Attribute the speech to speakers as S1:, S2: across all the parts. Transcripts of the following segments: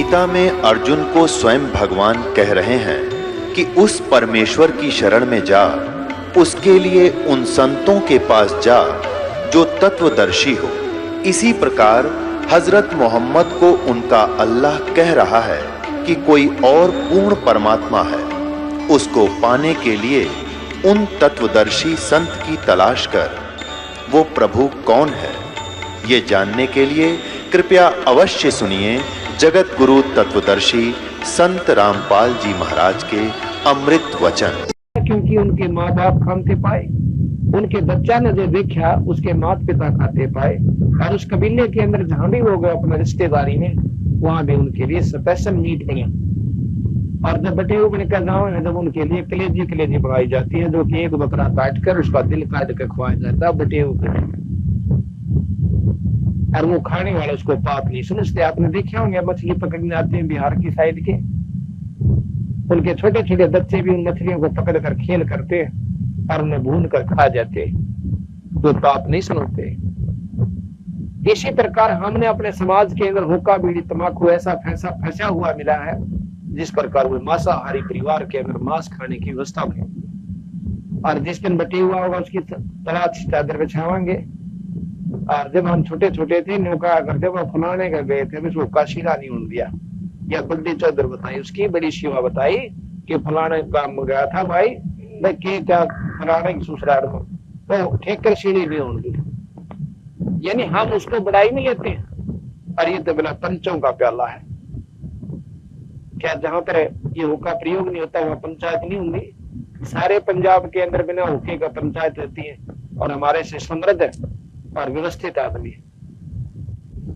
S1: गीता में अर्जुन को स्वयं भगवान कह रहे हैं कि उस परमेश्वर की शरण में जा, उसके लिए उन संतों के पास जा जो तत्वदर्शी हो। इसी प्रकार हजरत मोहम्मद को उनका अल्लाह कह रहा है कि कोई और पूर्ण परमात्मा है, उसको पाने के लिए उन तत्वदर्शी संत की तलाश कर। वो प्रभु कौन है, ये जानने के लिए कृपया अवश्य सुनिए जगत गुरु तत्वदर्शी संत रामपाल जी महाराज के अमृत वचन।
S2: क्योंकि उनके माँ बाप खाते पाए, उनके बच्चा ने जो देखा उसके माता पिता खाते पाए, और उस कबीले के अंदर जहां भी वो गए अपना रिश्तेदारी में, वहां भी उनके लिए स्पेशल मीट बने। और जब बटे हुए का गाँव है, जब उनके लिए कलेजी बनाई जाती है, जो कि एक बकरा काट कर उसका दिल काट कर खुआया जाता है बटे हुए, और वो खाने वाले उसको पाप नहीं समझते। आपने देखे होंगे मछली पकड़ने आते हैं बिहार की साइड के, उनके छोटे छोटे बच्चे भी उन मछलियों को पकड़ कर खेल करते हैं और उन्हें भून कर खा जाते हैं, तो पाप नहीं समझते। इसी प्रकार हमने अपने समाज के अंदर हुक्का बीड़ी तंबाकू ऐसा फंसा हुआ मिला है, जिस प्रकार वो मांसाहारी परिवार के अंदर मांस खाने की व्यवस्था में, और जिस दिन बटे हुआ होगा उसकी तलाश चादर बिछावांगे। और जब हम छोटे छोटे थे नौका कर, जब हम फलाने का गए थे उसको काशीरा नहीं उन दिया, या बड़ी चादर बताई, उसकी बड़ी सेवा बताई कि फलाने काम गया था भाई, के क्या फलाने की ससुराल में तो ठेकर सीढ़ी भी होंगी, यानी हम उसको बड़ाई में लेते हैं। और ये तो बिना पंचों का प्याला है। क्या जहां पर ये हुक्का प्रयोग नहीं होता वहां पंचायत नहीं होंगी? सारे पंजाब के अंदर बिना हुक्के का पंचायत रहती है, और हमारे से समृद्ध और व्यवस्थित आदमी।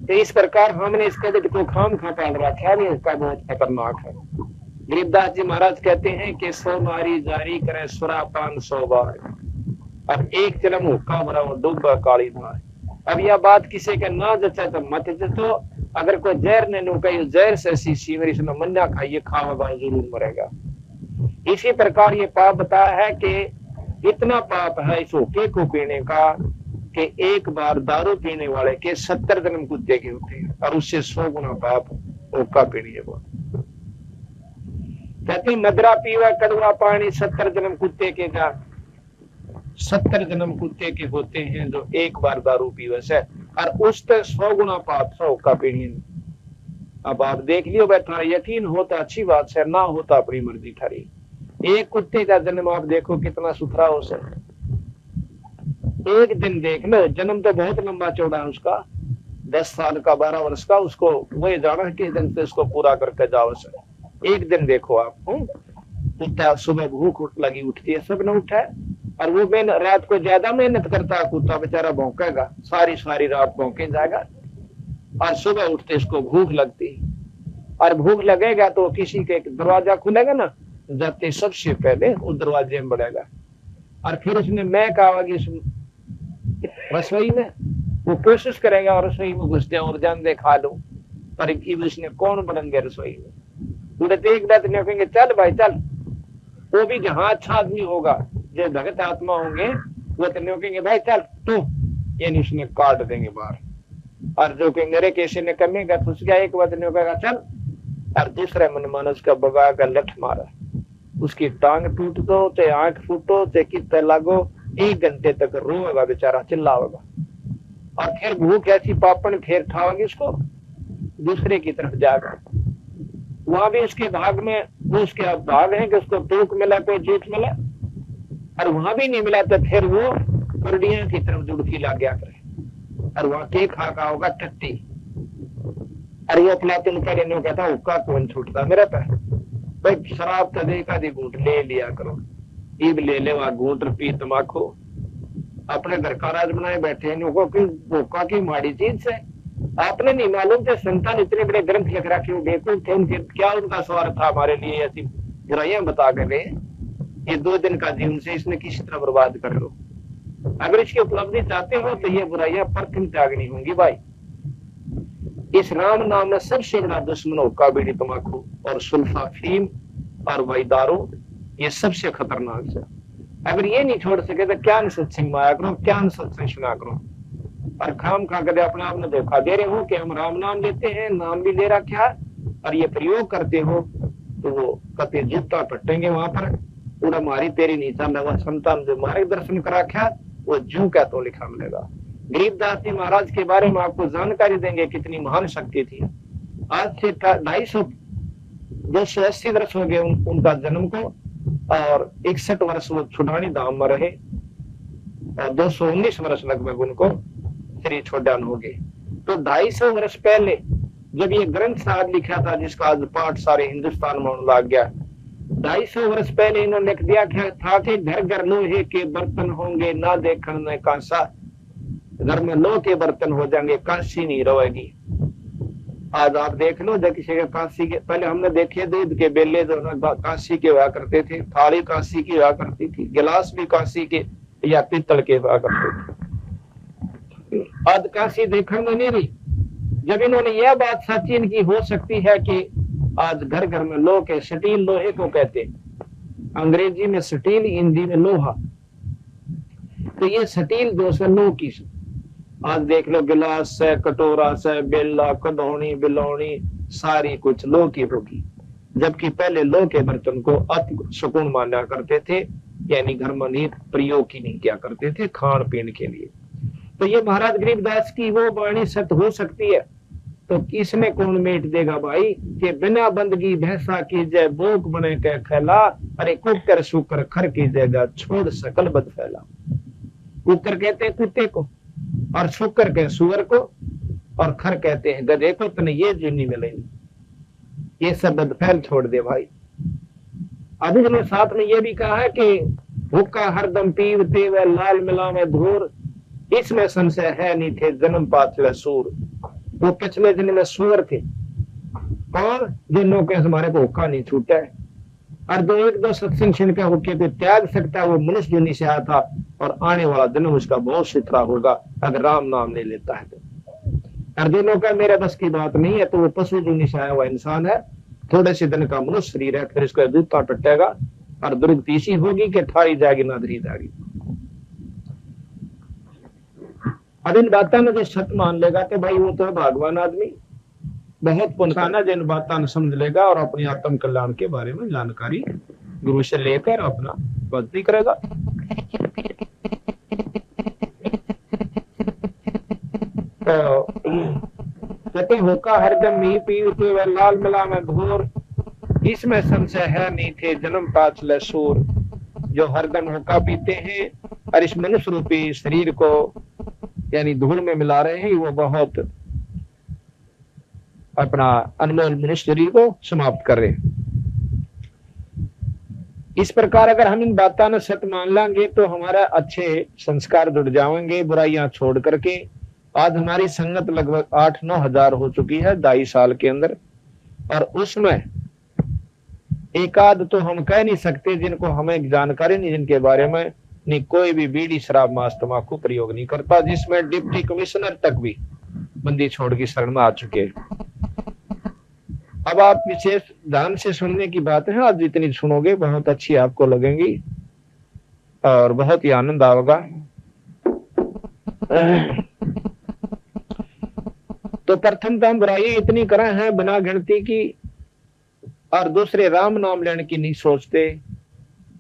S2: तो इस प्रकार हमने इसके को खाम खा पाल रखा है, इसका बहुत खतरनाक है। गरीबदास जी महाराज कहते हैं कि 100 मारी जारी करे सुरापान 100 बार, और एक चलम हुक्का भरा डूबा काली मार। अब यह बात किसी का ना जचा तो मत जचो, अगर कोई जहर ने नु कही जहर से शीशी मेरी सुनो मन्ना खाइए, खावा जरूर मरेगा। इसी प्रकार ये पाप बताया है कि इतना पाप है इस हुक्के को पीने का कि एक बार दारू पीने वाले के 70 जन्म कुत्ते के होते हैं, और उससे 100 गुना पाप हुक्का पीने को। कहते मदरा पीवा कड़वा पानी 70 जन्म कुत्ते के जा, 70 जन्म कुत्ते के होते हैं जो एक बार दारू पीवे से, और उस पर 100 गुना पाप 100 हुक्का पीने। अब आप देख लियो बैठा, यकीन होता अच्छी बात है, ना होता अपनी मर्जी थारी। एक कुत्ते का जन्म आप देखो कितना सुथरा हो सके, एक दिन देख लो, जन्म तो बहुत लंबा चौड़ा है उसका, 10 साल का 12 वर्ष का, उसको वही जाना कि दिन से उसको पूरा करके जाओ से। एक दिन देखो आप, कुत्ता सुबह भूख लगी उठती है, सब ने उठा है, और वो मैं रात को ज्यादा मेहनत करता है कुत्ता बेचारा, भौंकेगा सारी रात भौंके जाएगा, और सुबह उठते इसको भूख लगती, और भूख लगेगा तो किसी के दरवाजा खुलेगा ना, जाते सबसे पहले उस दरवाजे में बढ़ेगा, और फिर उसने मैं कहा रसोई में वो कोशिश करेगा और रसोई में घुस जाए और जान दे खा लो, पर उसने कौन बनेंगे रसोई में। उड़ते एक बात नहीं कहेंगे चल भाई चल, वो भी जहां अच्छा आदमी होगा, जो भगत आत्मा होंगे वो तो नहीं कहेंगे भाई चल तू, यानी उसने काट देंगे बाहर। और जो कहेंगे अरे कैसे ने कमेगा तो उसका एक बात नहीं कहेगा चल, और दूसरे मन मानस का बगा का लठ मारा, उसकी टांग टूट दो चाहे आंख फूटो चाहे कितने लागो, 1 घंटे तक रोएगा बेचारा, चिल्लाएगा, और फिर भूख ऐसी पापन फिर खाओगे उसको दूसरे की तरफ जाकर। वहां भी उसके भाग में वो उसके भाग है कि उसको टूक मिला कोई जीत मिला, और वहां भी नहीं मिला तो फिर वो परडिया की तरफ जुड़की लग गया करे, और वहां के खा होगा टट्टी। अरे वो अपनाते कहता हुक्का कौन छूटता मेरा पे भाई, शराब तो देखा दी घूट ले लिया करो, ईब ले ले वहां घूट पी तमाकू, अपने घर का राज बनाए बैठे हैं, हुक्का की माड़ी चीज है। आपने नहीं मालूम थे संतान इतने बड़े ग्रंथ लिख रखे हो, बेकूफ थे उनके, क्या उनका स्वार्थ था हमारे लिए ऐसी बुराइयां बता कर गए। ये 2 दिन का जीवन से इसने किसी तरह बर्बाद कर लो, अगर इसकी उपलब्धि चाहते हो तो ये बुराइयां परखम त्यागनी होंगी भाई। इस राम नाम में सबसे बड़ा दुश्मन हुक्का बीड़ी तंबाकू और सुल्फा फीम और वही दारू, ये सबसे खतरनाक है। अगर ये नहीं छोड़ सके तो क्या सत्संग में आया करो, क्या सत्संग सुना करो, और खाम खा कर अपने आप ने धोखा दे रहे हो कि हम राम नाम लेते हैं, नाम भी ले रखा, और ये प्रयोग करते हो तो वो कते जूता पटेंगे वहां पर पूरा मारी तेरी नीचा लगा संतान जो मार्गदर्शन करा क्या वो जू क्या तो लिखा मिलेगा। गरीबदास जी महाराज के बारे में आपको जानकारी देंगे कितनी महान शक्ति थी। आज से 280 वर्ष हो गए उनका जन्म को और 61 वर्ष वो छुड़ानी धाम में रहे और 219 वर्ष लगभग उनको श्री छोड़ान हो गए। तो 250 वर्ष पहले जब ये ग्रंथ साहब लिखा था जिसका आज पाठ सारे हिंदुस्तान में होने लग गया, 250 वर्ष पहले इन्होंने लिख दिया था कि घर घर लोहे के बर्तन होंगे ना देखने में कांसा, घर में लोहे के बर्तन हो जाएंगे कांसी नहीं रहेगी। आज आप देख लो जब किसी के कांसी के पहले हमने देखे दूध के बेले जो कांसी के हुआ करते थे, थाली कांसी की हुआ करती थी, गिलास भी कांसी के या पीतल के हुआ करते थे। आज कांसी देखने में नहीं रही। जब इन्होंने यह बात सच्ची इनकी हो सकती है कि आज घर घर में लोह के स्टील लोहे को कहते, अंग्रेजी में स्टील, हिंदी में लोहा, तो ये स्टील जो है लोह की। आज देख लो गिलास से, कटोरा से, बेला, कदौनी, बिलौनी सारी कुछ लोह की होगी, जबकि पहले लोह के बर्तन को अति सुकून माना करते थे, यानी घर में नहीं प्रयोग ही नहीं किया करते थे खान पीन के लिए। तो ये महाराज गरीबदास की वो वाणी सत्य हो सकती है तो किसने कौन मेट देगा भाई कि बिना बंदगी भैंसा की जय बोक बने के खैला, अरे कुकर सुकर खर की जगह छोड़ सकल बद फैला। कुकर कहते हैं कुत्ते को और शुकर के सुअर को और खर कहते हैं गधे को, तने ये जीनी मिलेगी, ये सब बदफैल छोड़ दे भाई। अभी ने साथ में ये भी कहा है कि हुक्का हरदम पीवते व लाल मिलावे धूर, इसमें संशय है नहीं थे जन्म पाछले सूर। वो पिछले जन्म में सूअर थे और जिनों के हमारे को हुक्का नहीं छूटा है और एक दो सत्संग क्षण का होके तो त्याग सकता है, वो मनुष्य जन्म से आया था और आने वाला जन्म उसका बहुत सुथरा होगा अगर राम नाम नहीं लेता है तो। और दिनों का मेरे बस की बात नहीं है तो वो पशु जन्म से आया हुआ इंसान है, थोड़े से दिन का मनुष्य शरीर है, फिर इसका जूता टटेगा और दुर्गति इसी होगी कि थारी जाएगी ना धरी जाएगी। अब इन बातों में जो सत्य मान लेगा कि भाई वो तो भगवान आदमी बहुत पुनखाना जिन बातों समझ लेगा और अपने आत्म कल्याण के बारे में जानकारी गुरु से लेकर अपना भक्ति करेगा। तो कहते होका हरदम ही पीते व लाल मिला में घोर, इसमें संशय है नहीं थे जन्म पाछले सूर। जो हरदम होका पीते हैं और इस मनुष्य रूपी शरीर को यानी धूल में मिला रहे हैं, वो बहुत अपना अनमोल मनुष्य शरीर को समाप्त कर रहे हैं। इस प्रकार अगर हम इन बातों ने सत्य मान लेंगे तो हमारा अच्छे संस्कार जुड़ जाएंगे बुराइयां छोड़ करके। आज हमारी संगत लगभग 8-9 हजार हो चुकी है 2.5 साल के अंदर, और उसमें एकाध तो हम कह नहीं सकते जिनको हमें जानकारी नहीं, जिनके बारे में नहीं कोई भी बीड़ी शराब मांस तंबाकू प्रयोग नहीं करता, जिसमें डिप्टी कमिश्नर तक भी बंदी छोड़ की शरण में आ चुके। अब आप विशेष ध्यान से सुनने की बात है, आज जितनी सुनोगे बहुत अच्छी आपको लगेंगी और बहुत ही आनंद आएगा। तो प्रथम तो हम बुराई इतनी करें हैं बिना गिनती की और दूसरे राम नाम लेने की नहीं सोचते,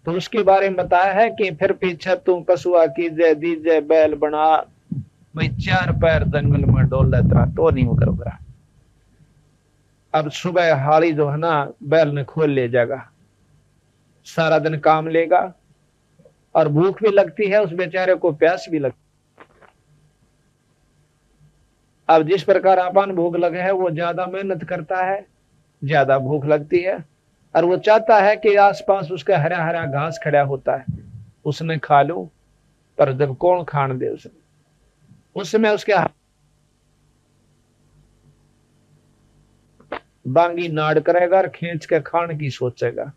S2: तो उसके बारे में बताया है कि फिर पीछे तू पशुआ की जय दीजय बैल बना, भाई 4 पैर जंगल में डोल लेता तो नहीं होकर बरा। अब सुबह हाली जो है ना बैल ने खोल ले जाएगा, सारा दिन काम लेगा और भूख भी लगती है उस बेचारे को, प्यास भी लगती। अब जिस प्रकार अपन भूख लगे है वो ज्यादा मेहनत करता है, ज्यादा भूख लगती है और वो चाहता है कि आसपास उसका हरा हरा घास खड़ा होता है उसने खा लो, पर जब कौन खान दे उस समय उसके बांगी नाड़ करेगा और खींच के खान की सोचेगा,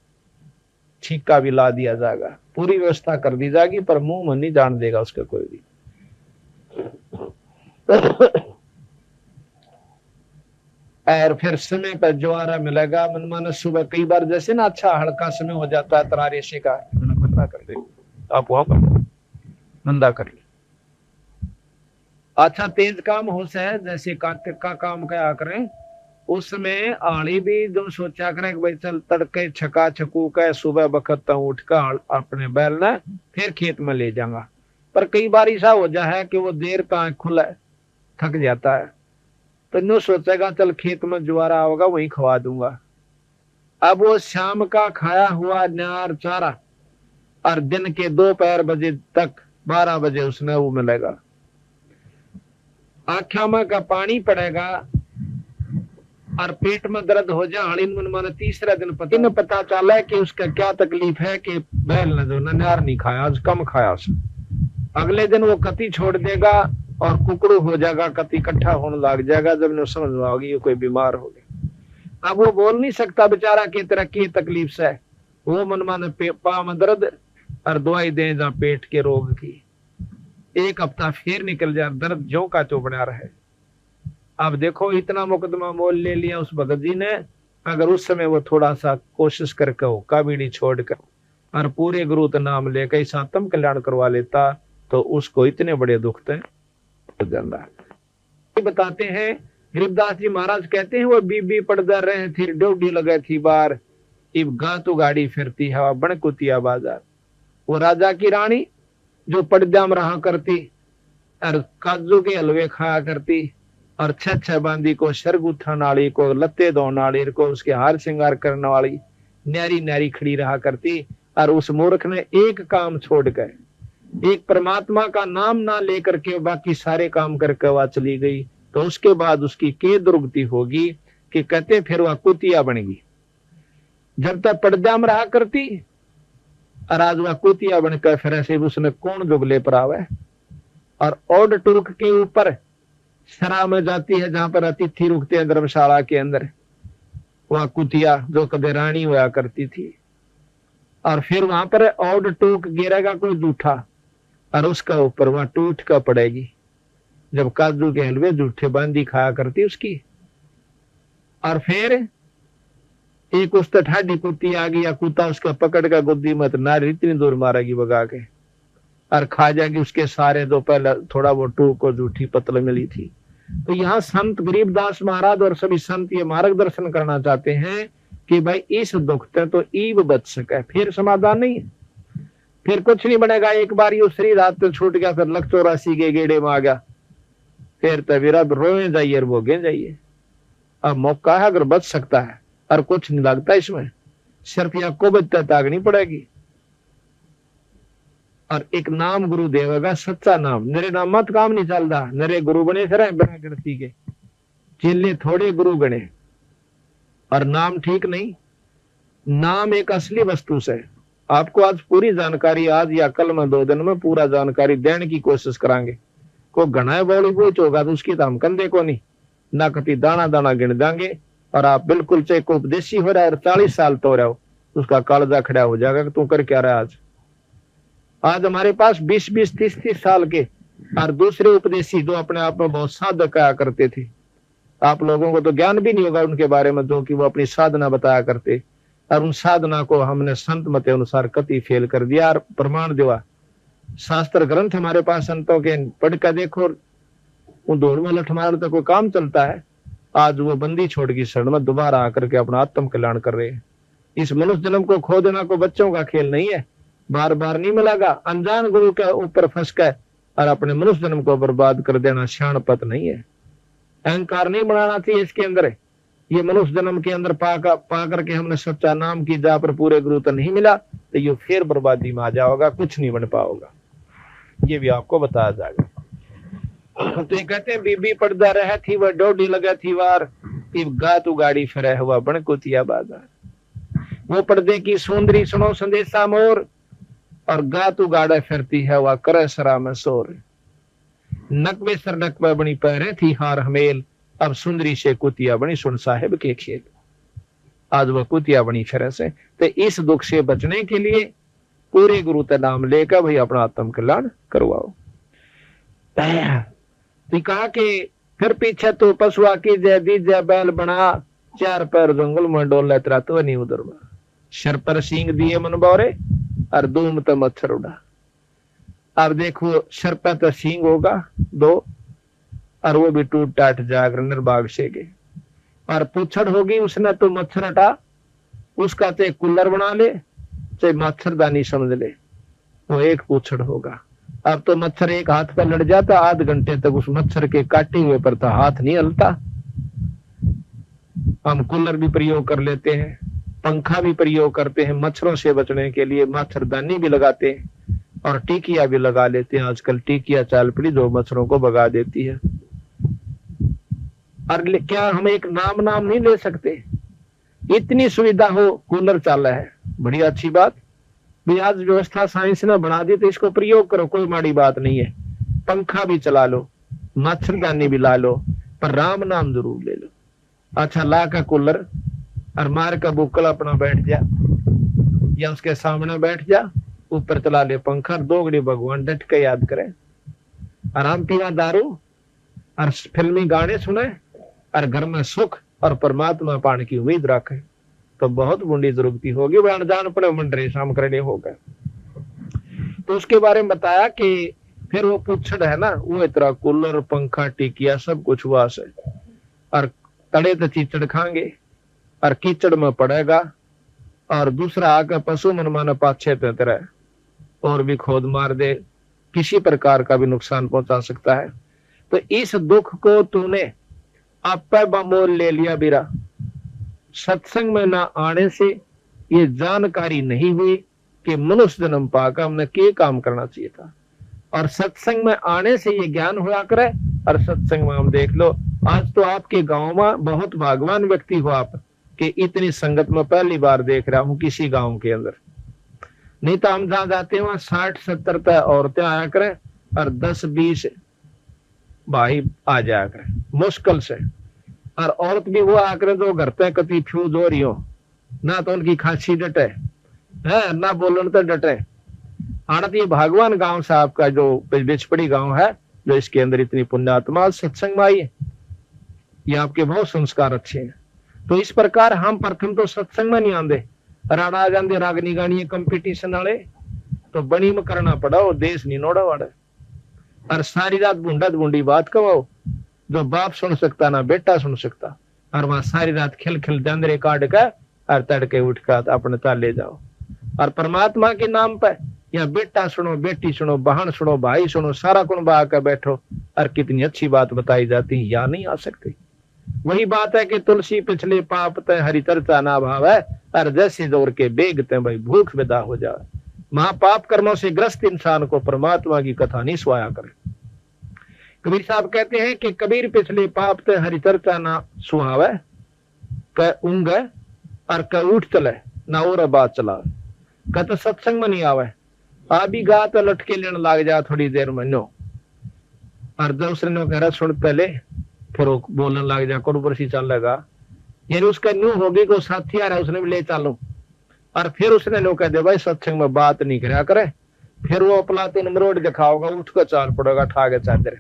S2: छींका भी ला दिया जाएगा, पूरी व्यवस्था कर दी जाएगी पर मुंह में नहीं जान देगा उसका कोई भी। और फिर समय पर ज्वारा मिलेगा मन मानस सुबह कई बार जैसे ना अच्छा हल्का समय हो जाता है तरारे से का बंदा कर दे, आप वहां पर बंदा कर ले। अच्छा तेज काम हो से जैसे कार्तिक का काम क्या करें उस समय आली भी जो सोचा करे कि भाई चल तड़के छका छकू के सुबह बखत उठ कर अपने बैल ने फिर खेत में ले जाऊंगा, पर कई बार ऐसा हो जाए कि वो देर का खुला थक जाता है, तो नो सोचेगा चल खेत में जुआरा होगा वहीं खवा दूंगा। अब वो शाम का खाया हुआ नार चारा और दिन के दोपहर बजे तक 12 बजे उसने वो मिलेगा, आँखों में का पानी पड़ेगा और पेट में दर्द हो जाए। मन तीसरा दिन पता चला कि उसका क्या तकलीफ है कि बैल ने जो नार नहीं खाया, आज कम खाया उसने। अगले दिन वो कति छोड़ देगा और कुकड़ू हो जाएगा, कति इकट्ठा होने लग जाएगा, जब ने समझ में आओगी कोई बीमार हो गया। अब वो बोल नहीं सकता बेचारा कि तरह की तकलीफ से, वो मन माने पा में दर्द और दवाई दे जा पेट के रोग की। एक हफ्ता फिर निकल जाए, दर्द जो का तो बना रहे। अब देखो इतना मुकदमा मोल ले लिया उस भगत जी ने, अगर उस समय वो थोड़ा सा कोशिश करके हो काबीड़ी छोड़कर और पूरे गुरु का नाम लेकर इस आत्म कल्याण करवा लेता तो उसको इतने बड़े दुख थे बताते हैं। गरीबदास जी महाराज कहते हैं वो बीबी पड़दा रहे थी, ड्यूटी लगे थी बार, इब गातु गाड़ी फिरती हवा बनकुतिया बाजार। वो राजा की रानी जो पर्दा में रहा करती और काजू के हलवे खाया करती और छह बांदी को शरगुथा नाली को लत्ते दो नाली को उसके हार श्रृंगार करने वाली न्यारी न्यारी खड़ी रहा करती, और उस मूर्ख ने एक काम छोड़कर एक परमात्मा का नाम ना लेकर के बाकी सारे काम करके वह चली गई, तो उसके बाद उसकी के दुर्गति होगी कि कहते फिर वह कुतिया बनेगी। जब तक पर्दा में रहा करती और आज वह कुतिया बनकर फिर ऐसे उसने कौन जुगले पर आवे। और ओड टूक के ऊपर शराब में जाती है जहां पर अतिथि रुकते हैं धर्मशाला के अंदर, वह कुतिया जो कभी रानी हुआ करती थी, और फिर वहां पर ओड टूक गिरेगा कोई जूठा और उसका ऊपर वहां टूट का पड़ेगी। जब काजू के हलवे जूठे बांदी खाया करती उसकी, और फिर एक उस ठाडी कुत्ती आ गई या कुत्ता उसका पकड़ का गुद्दी मत नारी इतनी दूर मारेगी भगा के और खा जाएगी उसके सारे, जो पहले थोड़ा वो टूक को जूठी पतल मिली थी। तो यहाँ संत गरीबदास महाराज और सभी संत ये मार्गदर्शन करना चाहते हैं कि भाई इस दुख से तो ईब बच सके, फिर समाधान नहीं है, फिर कुछ नहीं बनेगा। एक बार ये शरीर हाथ से छूट गया, फिर लख 84 के गेड़े में आ गया, फिर तबीर अब रोए जाइए और भोगे जाइए। अब मौका है अगर बच सकता है और कुछ नहीं लगता इसमें, सिर्फ यहाँ को बचता तागनी पड़ेगी और एक नाम गुरु देवेगा, सच्चा नाम। नरे नाम मत काम नहीं चलता, नरे गुरु बने फिर बिना गिनती के, चेले थोड़े गुरु गणे और नाम ठीक नहीं। नाम एक असली वस्तु से आपको आज पूरी जानकारी, आज या कल में 2 दिन में पूरा जानकारी देने की कोशिश करांगे। को घना बोली बोच होगा तो उसकी तो हम कंधे को नहीं ना कभी दाना दाना गिन देंगे, और आप बिल्कुल चाहे को उपदेशी हो रहा है 40 साल तो रहो, उसका कालजा खड़ा हो जाएगा कि तू कर क्या रहा है। आज हमारे पास 20-20, 30-30 साल के और दूसरे उपदेशी जो अपने आप में बहुत साधक कहा करते थे, आप लोगों को तो ज्ञान भी नहीं होगा उनके बारे में, जो कि वो अपनी साधना बताया करते, और उन साधना को हमने संत मत अनुसार कति फेल कर दिया और प्रमाण दिया। शास्त्र ग्रंथ हमारे पास संतों के पढ़ कर देखो, उन दौड़ में लठ मार तो कोई काम चलता है। आज वो बंदी छोड़ की शरण में दोबारा आकर के अपना आत्म कल्याण कर रहे हैं। इस मनुष्य जन्म को खो देना को बच्चों का खेल नहीं है, बार बार नहीं मिलेगा। अनजान गुरु के ऊपर फंस कर और अपने मनुष्य जन्म को बर्बाद कर देना शानपत नहीं है। अहंकार नहीं बनाना चाहिए इसके अंदर। ये मनुष्य जन्म के अंदर पा करके हमने सच्चा नाम की जा पर पूरे गुरु तो नहीं मिला, तो ये फिर बर्बादी में आ जाओगा, कुछ नहीं बन पाओगा। ये भी आपको बताया जाएगा। तो ये कहते हैं बीबी पर्दा रह थी वह डोडी लगा थी वार, गा तू गाड़ी फिर हुआ बनकुतिया बाजार। वो पर्दे की सुंदरी सुनो संदेशा मोर, और गा तू गाड़ा फिरती है वह करे सरा में शोर। नकबे सर नकबा बनी पैरे थी हार हमेल, अब सुंदरी से कुतिया बनी सुन साहेब के खेल। आज वह कुतिया बनी फिर से। तो इस दुख से बचने के लिए पूरे गुरु का नाम लेकर भाई अपना आत्म कल्याण करवाओ। तो कहा कि फिर पीछे तो पशुआ की जय दी जय बैल बना, 4 पैर जंगल में डोल तेरा तो नहीं उधर, सर पर सींग दिए मन बोरे और दूम तो मच्छर उड़ा। अब देखो सर पर तो सींग होगा 2 और वो भी टूट टाट जाकर निर्भाग से गए, और पूछड़ होगी उसने तो मच्छर हटा, उसका चाहे कूलर बना ले चाहे मच्छरदानी समझ ले, वो एक पूछड़ होगा। अब तो मच्छर एक हाथ पर लड़ जाता, आध घंटे तक उस मच्छर के काटे हुए पर तो हाथ नहीं हलता। हम कूलर भी प्रयोग कर लेते हैं, पंखा भी प्रयोग करते हैं मच्छरों से बचने के लिए, मच्छरदानी भी लगाते हैं और टिकिया भी लगा लेते हैं। आजकल टिकिया चाल पड़ी जो मच्छरों को भगा देती है। और क्या हम एक नाम नहीं ले सकते? इतनी सुविधा हो, कूलर चाला है, बड़ी अच्छी बात भी। आज व्यवस्था साइंस ने बना दी तो इसको प्रयोग करो, कोई माड़ी बात नहीं है। पंखा भी चला लो, मच्छरदानी भी ला लो, पर राम नाम जरूर ले लो। अच्छा, ला का कूलर और मार का बुक्कल अपना बैठ जा, या उसके सामने बैठ जा, ऊपर चला ले पंखा, दो घड़ी भगवान डट के याद करे, आराम पीवा दारू और फिल्मी गाने सुने और घर में सुख और परमात्मा पाने की उम्मीद रखे, तो बहुत बूंदी जरूरत होगी। वह अनजान पड़े मंडरे शाम करने होगा। तो उसके बारे में बताया कि फिर वो पूछड़ है ना, वो इतना कूलर पंखा टिकिया सब कुछ हुआ से, और तड़े तो कीचड़ खाएंगे और कीचड़ में पड़ेगा, और दूसरा आकर पशु मन माना पाछे पे तरह और भी खोद मार दे, किसी प्रकार का भी नुकसान पहुंचा सकता है। तो इस दुख को तूने आप बमोल ले लिया बीरा। सत्संग में ना आने से ये जानकारी नहीं हुई कि मनुष्य जन्म पाकर हमने क्या काम करना चाहिए था, और सत्संग में आने से ये ज्ञान हुआ करे। और सत्संग में हम देख लो, आज तो आपके गांव में बहुत भाग्यवान व्यक्ति हो आप कि इतनी संगत में पहली बार देख रहा हूं किसी गांव के अंदर। नहीं तो हम जहां जाते हैं वहां 60-70 तक औरतें आया करें और 10-20 भाई आ जाया करें मुश्किल से, और औरत भी वो आकर जो घर पे कति फ्यूज हो रही हो, ना तो उनकी खांसी डटे है ना बोलन तो डटे। आनंद ये भगवान गांव साहब का जो बिचपड़ी गांव है, जो इसके अंदर इतनी पुण्यात्मा सत्संग में आई है, ये आपके बहुत संस्कार अच्छे हैं। तो इस प्रकार हम प्रथम तो सत्संग में नहीं आंदे, राणा आ जाते रागनी गानी कंपटीशन वाले, तो बनी में करना पड़ा, वो देश नहीं नोड़ा वाड़ा, और सारी रात बूंडा बूंडी बात कमाओ, जो बाप सुन सकता ना बेटा सुन सकता, और वहां सारी रात खिल डंदरे काट कर और तड़के उठ कर अपने ताले जाओ। और परमात्मा के नाम पर या बेटा सुनो, बेटी सुनो, बहन सुनो, भाई सुनो, सारा कुनबा आकर बैठो, और कितनी अच्छी बात बताई जाती है, या नहीं आ सकती। वही बात है कि तुलसी पिछले पाप तय हरि चर्चा ना भाव है, और जैसे जोर के बेगते भाई भूख विदा हो जाए। महापाप कर्मों से ग्रस्त इंसान को परमात्मा की कथा नहीं सुहाया करे। कबीर साहब कहते हैं कि कबीर पिछले पाप तय हरि चर्चा ना सुहावे, क ऊंग और क उठ चले ना और बात चला, क तो सत्संग में नहीं आवे, आ भी गा तो लटके लेने लग जा थोड़ी देर में नो, और दूसरे कह रहा सुन पहले, फिर वो बोलने लग जा कुरबरसी चलेगा, यानी उसका न्यू होगी को साथी आ रहा है उसने भी ले चालू, और फिर उसने नो कह दे भाई सत्संग में बात नहीं करा करे, फिर वो अपना 3 मरोड़ दिखाओगा, उठ कर चाल पड़ेगा ठागे चादर,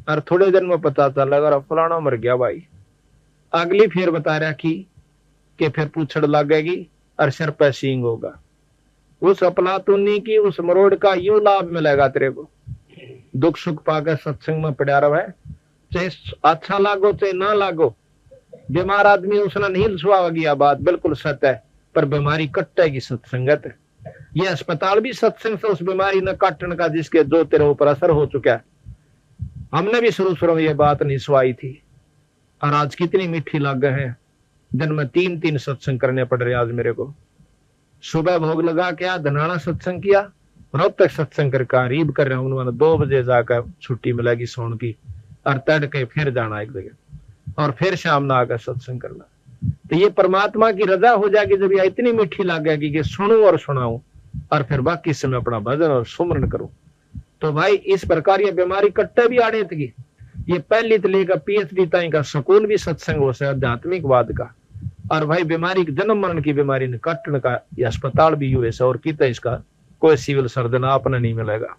S2: और थोड़े दिन में पता चलेगा फलाना मर गया भाई। अगली फिर बता रहा कि फिर पूछड़ लगेगी और सिर पे सींग होगा। उस अपलातुनी की उस मरोड़ का यूं लाभ मिलेगा तेरे को, दुख सुख पाकर सत्संग में पड़ा रहा है, चाहे अच्छा लागो चाहे ना लागो। बीमार आदमी उसने नहीं सुहा गया, बात बिल्कुल सत्य है, पर बीमारी कट्टेगी सत्संगत है। ये अस्पताल भी सत्संग से उस बीमारी न काटने का जिसके जो तेरे ऊपर असर हो चुका है। हमने भी शुरू में ये बात नहीं सुहाई थी, और आज कितनी मीठी लग गए हैं। दिन में 3-3 सत्संग करने पड़ रहे आज मेरे को। सुबह भोग लगा के धनाना सत्संग किया, रोहतक सत्संग कर करीब कर रहा हूं, उन्होंने 2 बजे जाकर छुट्टी मिलेगी सोन की, और तड़के फिर जाना एक जगह, और फिर शाम में आकर सत्संग करना। तो ये परमात्मा की रजा हो जाएगी जब ये इतनी मीठी लगेगी कि सुनूं और सुनाऊं, और फिर बाकी समय अपना भजन और सुमरण करूं। तो भाई इस प्रकार ये बीमारी कट्टे भी आड़े थी। ये पहली तो लेकर PhD ताई का सकून भी सत्संग हो से आध्यात्मिकवाद का, और भाई बीमारी जन्म मरण की बीमारी ने काटने का ये अस्पताल भी हुए से, और कितना इसका कोई सिविल सर्जन आपने नहीं मिलेगा।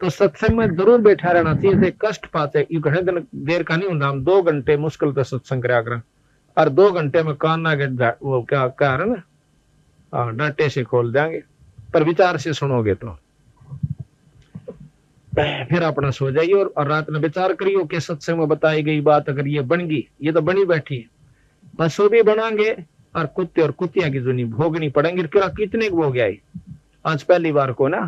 S2: तो सत्संग में जरूर बैठा रहना चाहिए। कष्ट पाते घने दिन देर का नहीं होता, हम 2 घंटे मुश्किल से सत्संग करा करें, और 2 घंटे में कान ना वो क्या कह रहे ना डांटे से खोल देंगे, पर विचार से सुनोगे तो। फिर अपना सो जाइए और रात में विचार करियो कि सत्संग में बताई गई बात अगर ये बन गई, ये तो बनी बैठी है, पशु भी बनाएंगे और कुत्ते और कुतिया की जुनी भोगनी पड़ेंगे। कितने को भोग आई आज पहली बार को ना।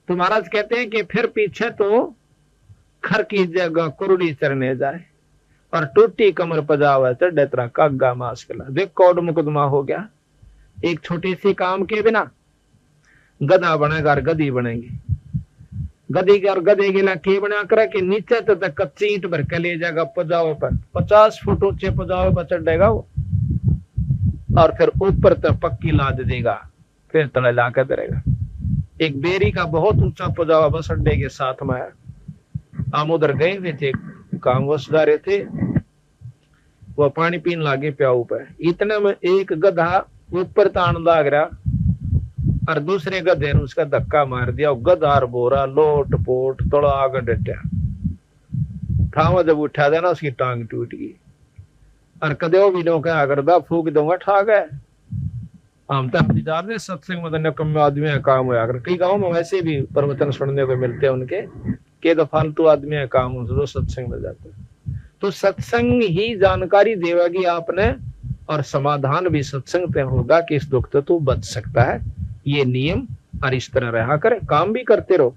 S2: तो महाराज कहते हैं कि फिर पीछे तो खर की जगह कुरुड़ी चरने जाए और टूटी कमर पजावा चढ़े तरह कागा मास्कला। देख कौड़ मुकदमा हो गया। एक छोटी सी काम के बिना गधा बनेगा और गधी बनेगी। गधी और गधे के के बना कर के नीचे तो तक कच्ची ईंट भर के ले जाएगा पजावे पर, 50 फुट ऊंचे पजावे पर चढ़ेगा वो, और फिर ऊपर तक पक्की लाद देगा, फिर तले ला कर देगा। एक बेरी का बहुत ऊंचा पजावा बस अड्डे के साथ में है। हम उधर गए हुए थे, काम वो सुधारे थे, वो पानी पीने लागे प्याऊ पे। इतने में एक गधा ऊपर तान लाग रहा और दूसरे गधे ने उसका धक्का मार दिया। गधा बोरा लोट पोट थोड़ा आगे डटा था, जब उठा देना उसकी टांग टूट गई। और कदे वो भी लोग क्या करता, फूक दूंगा ठा गए। हम तो जाते सत्संग में नकम आदमी है काम होया कर। कई गाँव में वैसे भी प्रवचन सुनने को मिलते हैं उनके के तो फालतू आदमी है काम जो सत्संग में जाते। तो सत्संग ही जानकारी देवागी आपने, और समाधान भी सत्संग पे होगा कि इस दुख तो तू बच सकता है, ये नियम और इस तरह रहा करे। काम भी करते रहो,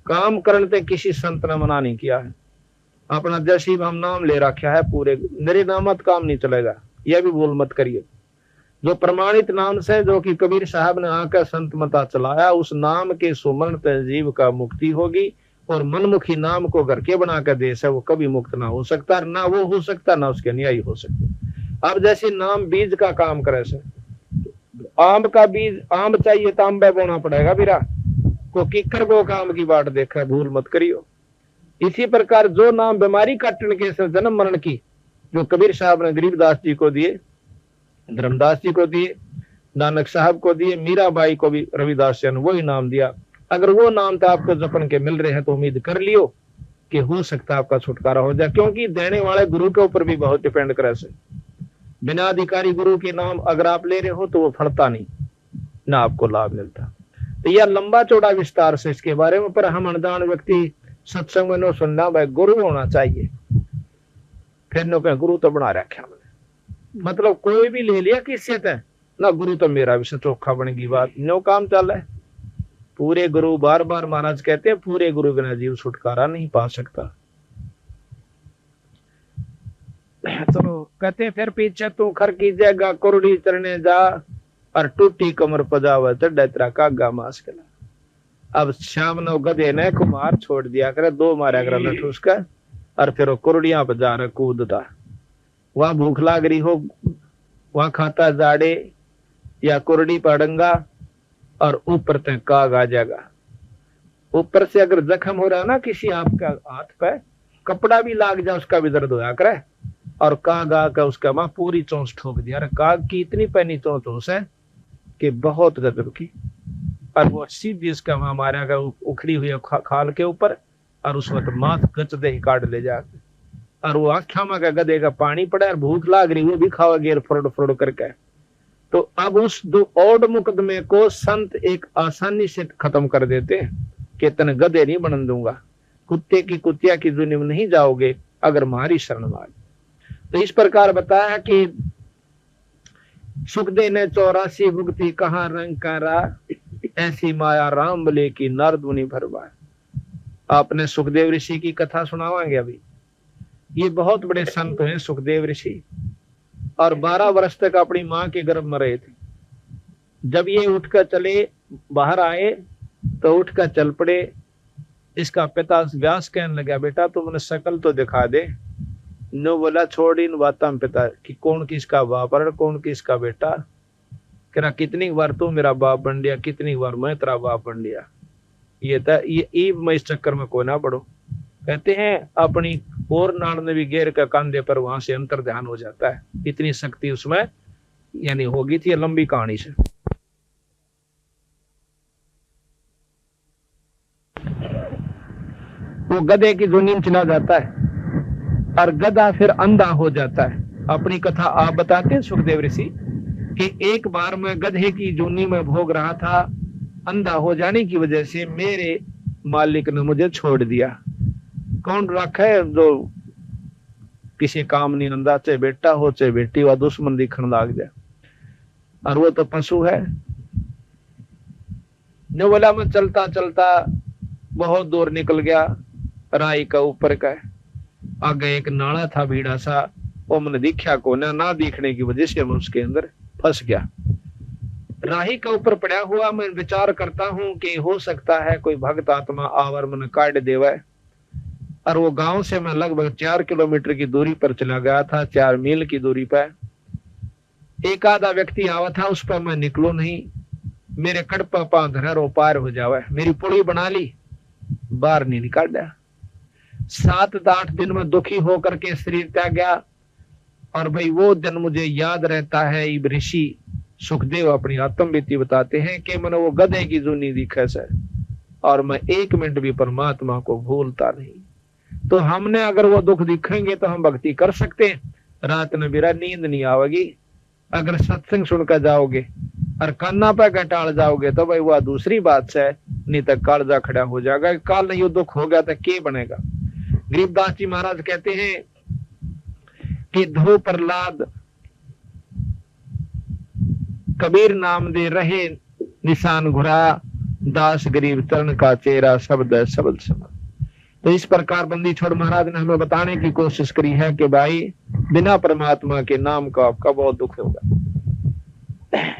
S2: काम करने ते किसी संत ने मना नहीं किया है। अपना जैसी हम नाम ले रखा है पूरे, मेरे नामत काम नहीं चलेगा, यह भी भूल मत करिए। जो प्रमाणित नाम से, जो कि कबीर साहब ने आकर संत मता चलाया, उस नाम के सुमरण ते जीव का मुक्ति होगी। और मनमुखी नाम को घर के बनाकर देश है, वो कभी मुक्त ना हो सकता, ना वो हो सकता, ना उसके न्यायी हो सकते। अब जैसे नाम बीज का काम करे से, आम का बीज आम चाहिए तो आंबे बोना पड़ेगा बिरा को, किकर को काम की बाट देखा, भूल मत करियो। इसी प्रकार जो नाम बीमारी काटने के से जन्म मरण की, जो कबीर साहब ने गरीबदास जी को दिए, धर्मदास जी को दिए, नानक साहब को दिए, मीराबाई को भी रविदास जी ने वही नाम दिया। अगर वो नाम तो आपको जपन के मिल रहे हैं तो उम्मीद कर लियो कि हो सकता है आपका छुटकारा हो जाए। क्योंकि देने वाले गुरु के ऊपर भी बहुत डिपेंड करे से। बिना अधिकारी गुरु के नाम अगर आप ले रहे हो तो वो फलता नहीं, ना आपको लाभ मिलता। तो यह लंबा चौड़ा विस्तार से इसके बारे में, पर हम अनजान व्यक्ति सत्संग में नो सुनना, भाई गुरु होना चाहिए। फिर नो कह गुरु तो बना रखा मैंने, मतलब कोई भी ले लिया किससे तय ना, गुरु तो मेरा विषय चोखा बनेगी बात, नो काम चल है। पूरे गुरु, बार बार महाराज कहते हैं, पूरे गुरु बिना जीव छुटकारा नहीं पा सकता। चलो कहते हैं फिर पीछे तू खर की जगह कुरुड़ी चरने जा और टूटी कमर पजावा चढ़े तेरा कागा मास्कला। अब शाम ने गधे ने कुमार छोड़ दिया करे, 2 मारा कर लठ उसका, और फिर वो कुरुड़ियां पर जा रहा कूदता। वहां भूख लाग रही हो, वहां खाता जाड़े या कुरुड़ी पड़ंगा, और ऊपर तक काग आ जाएगा। ऊपर से अगर जख्म हो रहा ना किसी आपका हाथ पे, कपड़ा भी लाग जाए उसका भी दर्द होया करे, और काग आकर उसका मां पूरी चोंच ठोक दिया। काग की इतनी पैनी चोंच है कि बहुत गजब की, और वो सीधी इसका मां मारेगा उखड़ी हुई खाल के ऊपर, और उस वक्त माथ गच दे ही काट ले जाते। और वो आख्या में का गधे का पानी पड़ा और भूख लाग रही, वो भी खावा गेर फरोड़ करके। तो अब उस ओड मुकदमे को संत एक आसानी से खत्म कर देते हैं कि तन गधे नहीं बन दूंगा, कुत्ते की कुतिया की दुनिया में नहीं जाओगे अगर हमारी शरण मार। तो इस प्रकार बताया कि सुखदेव ने 84 भुगती कहा रंग करा, ऐसी माया राम बले की नारद मुनि भरवा। आपने सुखदेव ऋषि की कथा सुनावांगे अभी। ये बहुत बड़े संत हैं सुखदेव ऋषि, और 12 वर्ष तक अपनी मां के गर्भ में रहे थे। जब ये उठकर चले बाहर आए तो उठकर चल पड़े। इसका पिता व्यास कहने लगा, बेटा तुमने शकल तो दिखा दे। नो बोला छोड़ इन बातों में पिता कि कौन किसका बाप और कौन किसका बेटा। कह कितनी बार तू मेरा बाप बन लिया, कितनी बार मैं तेरा बाप बन लिया। ये मैं इस चक्कर में कोई ना पड़ो। कहते हैं अपनी और नाड़ ने भी घेर का कांधे पर, वहां से अंतर ध्यान हो जाता है। इतनी शक्ति उसमें यानी होगी थी। लंबी कहानी से वो गधे की जुनीन चला जाता है और गधा फिर अंधा हो जाता है। अपनी कथा आप बताते हैं सुखदेव ऋषि कि एक बार मैं गधे की जूनी में भोग रहा था। अंधा हो जाने की वजह से मेरे मालिक ने मुझे छोड़ दिया। कौन रखा है जो किसी काम नहीं आंदा, चाहे बेटा हो चाहे बेटी हो, दुश्मन दिखने लाग जाए, और वो तो पशु है। जो बोला मैं चलता चलता बहुत दूर निकल गया, राई का ऊपर का आगे एक नाला था भीड़ा सा, वो मैंने दिखा को ना दिखने की वजह से मैं उसके अंदर फंस गया। राही का ऊपर पड़ा हुआ मैं विचार करता हूं कि हो सकता है कोई भक्त आत्मा आवर मन काट देवा। और वो गांव से मैं लगभग 4 किलोमीटर की दूरी पर चला गया था, 4 मील की दूरी पर। एक आधा व्यक्ति आवा था, उस पर मैं निकलो नहीं, मेरे कड़पा पांधर रो पार हो जावे। मेरी पुड़ी बना ली, बाहर नहीं निकाला। 7-8 दिन में दुखी होकर के शरीर त्याग गया। और भाई वो दिन मुझे याद रहता है। इब ऋषि सुखदेव अपनी आत्मबीती बताते हैं कि मैंने वो गधे की जूनी दिखा से, और मैं 1 मिनट भी परमात्मा को भूलता नहीं। तो हमने अगर वो दुख दिखेंगे तो हम भक्ति कर सकते हैं। रात में मेरा नींद नहीं आवेगी। अगर सत्संग सुनकर जाओगे और कान्ना पे कटाल जाओगे तो भाई वह दूसरी बात है, नहीं तो कालजा खड़ा हो जाएगा। काल नहीं वो दुख हो गया तो क्या बनेगा। गरीबदास जी महाराज कहते हैं कि धो प्रहलाद कबीर नाम दे रहे निशान घुरा, दास गरीब चरण का चेहरा शब्द शब्द शब्द। तो इस प्रकार बंदी छोड़ महाराज ने हमें बताने की कोशिश करी है कि भाई बिना परमात्मा के नाम का आपका बहुत दुख होगा।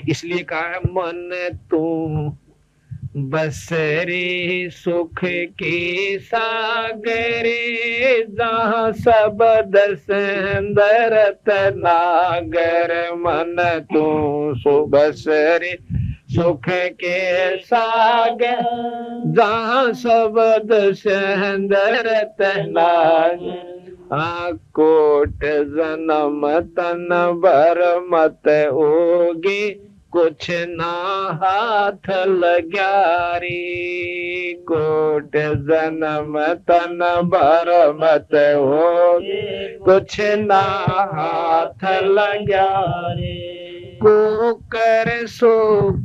S2: इसलिए कहा है मन तू बसरे सुख के सागरे, जहाँ शब्द सुंदरत नागर। मन तू बसरे सुख के सागर, जहाँ शब्द सुंदरत नागर। कोट जन्म तन भर मत होगी, कुछ ना हाथ लग्या रे। कोट जन्म तन भर मत होगी, कुछ ना हाथ लग्या रे। को कर सो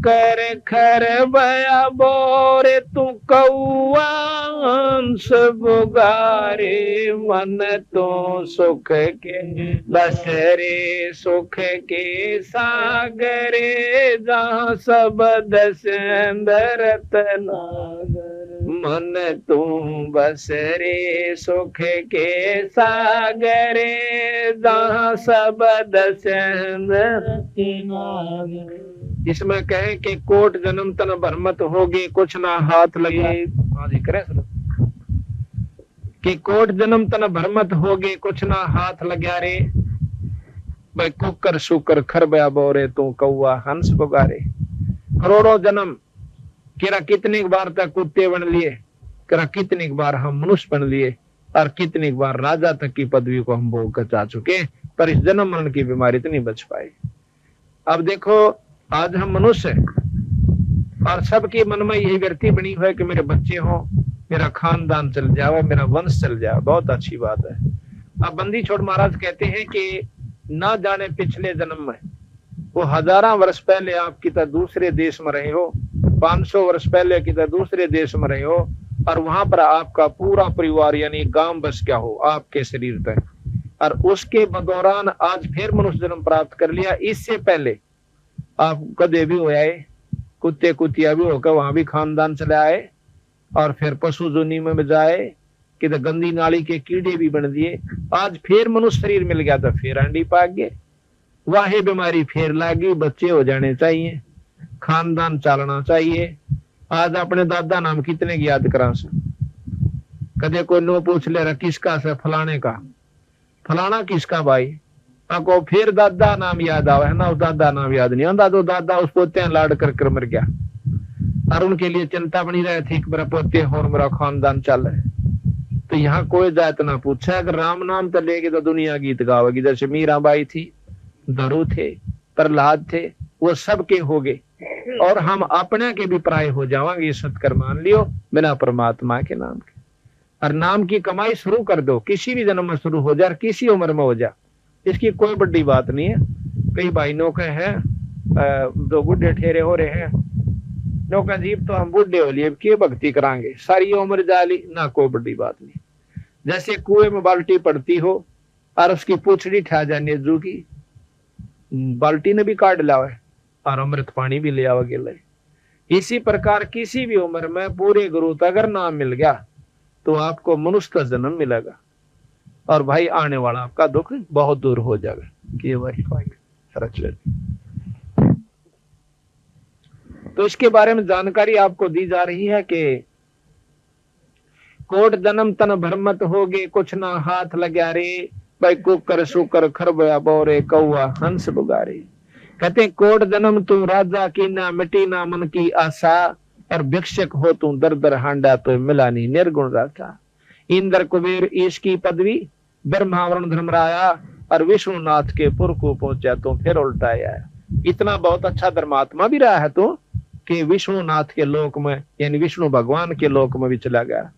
S2: कर खर बया बोरे, तू कौआ हंस बुगारे। मन तो सुख के बसरे सुख के सागरे, जहाँ शब्द सुंदरत नागर। मन तू बसरे सुख के सागरे, जहाँ शब्द सुंदरत नागर। इसमें कहे कि कोट जन्म तन भरमत होगी, कुछ ना हाथ लगे। कि कोट जन्म तन भरमत होगे, कुछ ना हाथ लग्या रे। भाई कुकर शुकर खरबया बोरे, तू कौआ हंस पुकारे। करोड़ों जन्म किरा कितनी बार तक कुत्ते बन लिए, किरा कितनी बार हम मनुष्य बन लिए, और कितनी बार राजा तक की पदवी को हम भोग कर जा चुके, पर इस जन्म मरण की बीमारी तो नहीं बच पाई। अब देखो आज हम मनुष्य हैं, और सबके मन में यही व्यक्ति बनी हुई है कि मेरे बच्चे हो, मेरा खानदान चल जाए, मेरा वंश चल जाए। बहुत अच्छी बात है। अब बंदी छोड़ महाराज कहते हैं कि ना जाने पिछले जन्म में वो 1000 वर्ष पहले आप कितना दूसरे देश में रहे हो, 500 वर्ष पहले कितना दूसरे देश में रहे हो, और वहां पर आपका पूरा परिवार यानी गांव बस क्या हो आपके शरीर तक, और उसके दौरान आज फिर मनुष्य जन्म प्राप्त कर लिया। इससे पहले आप कदे भी हो आए, कुत्ते कुतिया भी होकर वहां भी खानदान चले आए, और फिर पशु जुनी में जाए कि तो गंदी नाली के कीड़े भी बन दिए। आज फिर मनुष्य शरीर मिल गया तो फिर अंडी पाक गए, वाहे बीमारी फिर लागी। बच्चे हो जाने चाहिए, खानदान चलना चाहिए। आज अपने दादा नाम कितने की याद करा से, कदे कोई नो पूछ ले रहा किसका से, फलाने का। फलाना किसका भाई, को फिर दादा नाम याद आवा है ना, उस दादा नाम याद नहीं आता। तो दादा उस पोते लाड कर मर गया, और उनके लिए चिंता बनी रहे थी कि मेरा पोते और मेरा खानदान चल रहा है। तो यहाँ कोई जात ना पूछा, अगर राम नाम तो लेके तो दुनिया गीत गावेगी। जैसे मीराबाई थी, धरू थे, प्रहलाद थे, वो सब के हो गए, और हम अपने के भी प्राय हो जाएंगे। ये सत्कर मान लियो बिना परमात्मा के नाम के। और नाम की कमाई शुरू कर दो, किसी भी जन्म में शुरू हो जाए, किसी उम्र में हो जाए, इसकी कोई बड़ी बात नहीं है। कई भाई नौके हैं जो बुढ़े ठेरे हो रहे हैं, नौका जीव तो हम बूढ़े हो लिए के भक्ति करांगे, सारी उम्र जाली ना, कोई बड़ी बात नहीं। जैसे कुएं में बाल्टी पड़ती हो और उसकी पूछड़ी ठा जाने जू की, बाल्टी ने भी काट लिया है और अमृत पानी भी ले आओगे ले। इसी प्रकार किसी भी उम्र में पूरे गुरु का अगर नाम मिल गया तो आपको मनुष्य का जन्म मिलेगा और भाई आने वाला आपका दुख बहुत दूर हो जाएगा। कि भाई तो इसके बारे में जानकारी आपको दी जा रही है कि कोट जन्म तन भ्रमत होगे, कुछ ना हाथ लग्या रे, भाई कुकर सुकर खरबया बोरे कौआ हंस बुगारे। कहते कोट जन्म तू राजा की ना, मिटी ना मन की आशा, और भिक्षक हो तू दर दर हांडा तो मिला नहीं निर्गुण राजा। इंद्र कुबेर ईश की पदवी, ब्रह्मावरण धर्मराया, और विष्णुनाथ के पुर को पहुंचा तो फिर उल्टाया। इतना बहुत अच्छा धर्मात्मा भी रहा है तो कि विष्णुनाथ के लोक में यानी विष्णु भगवान के लोक में भी चला गया।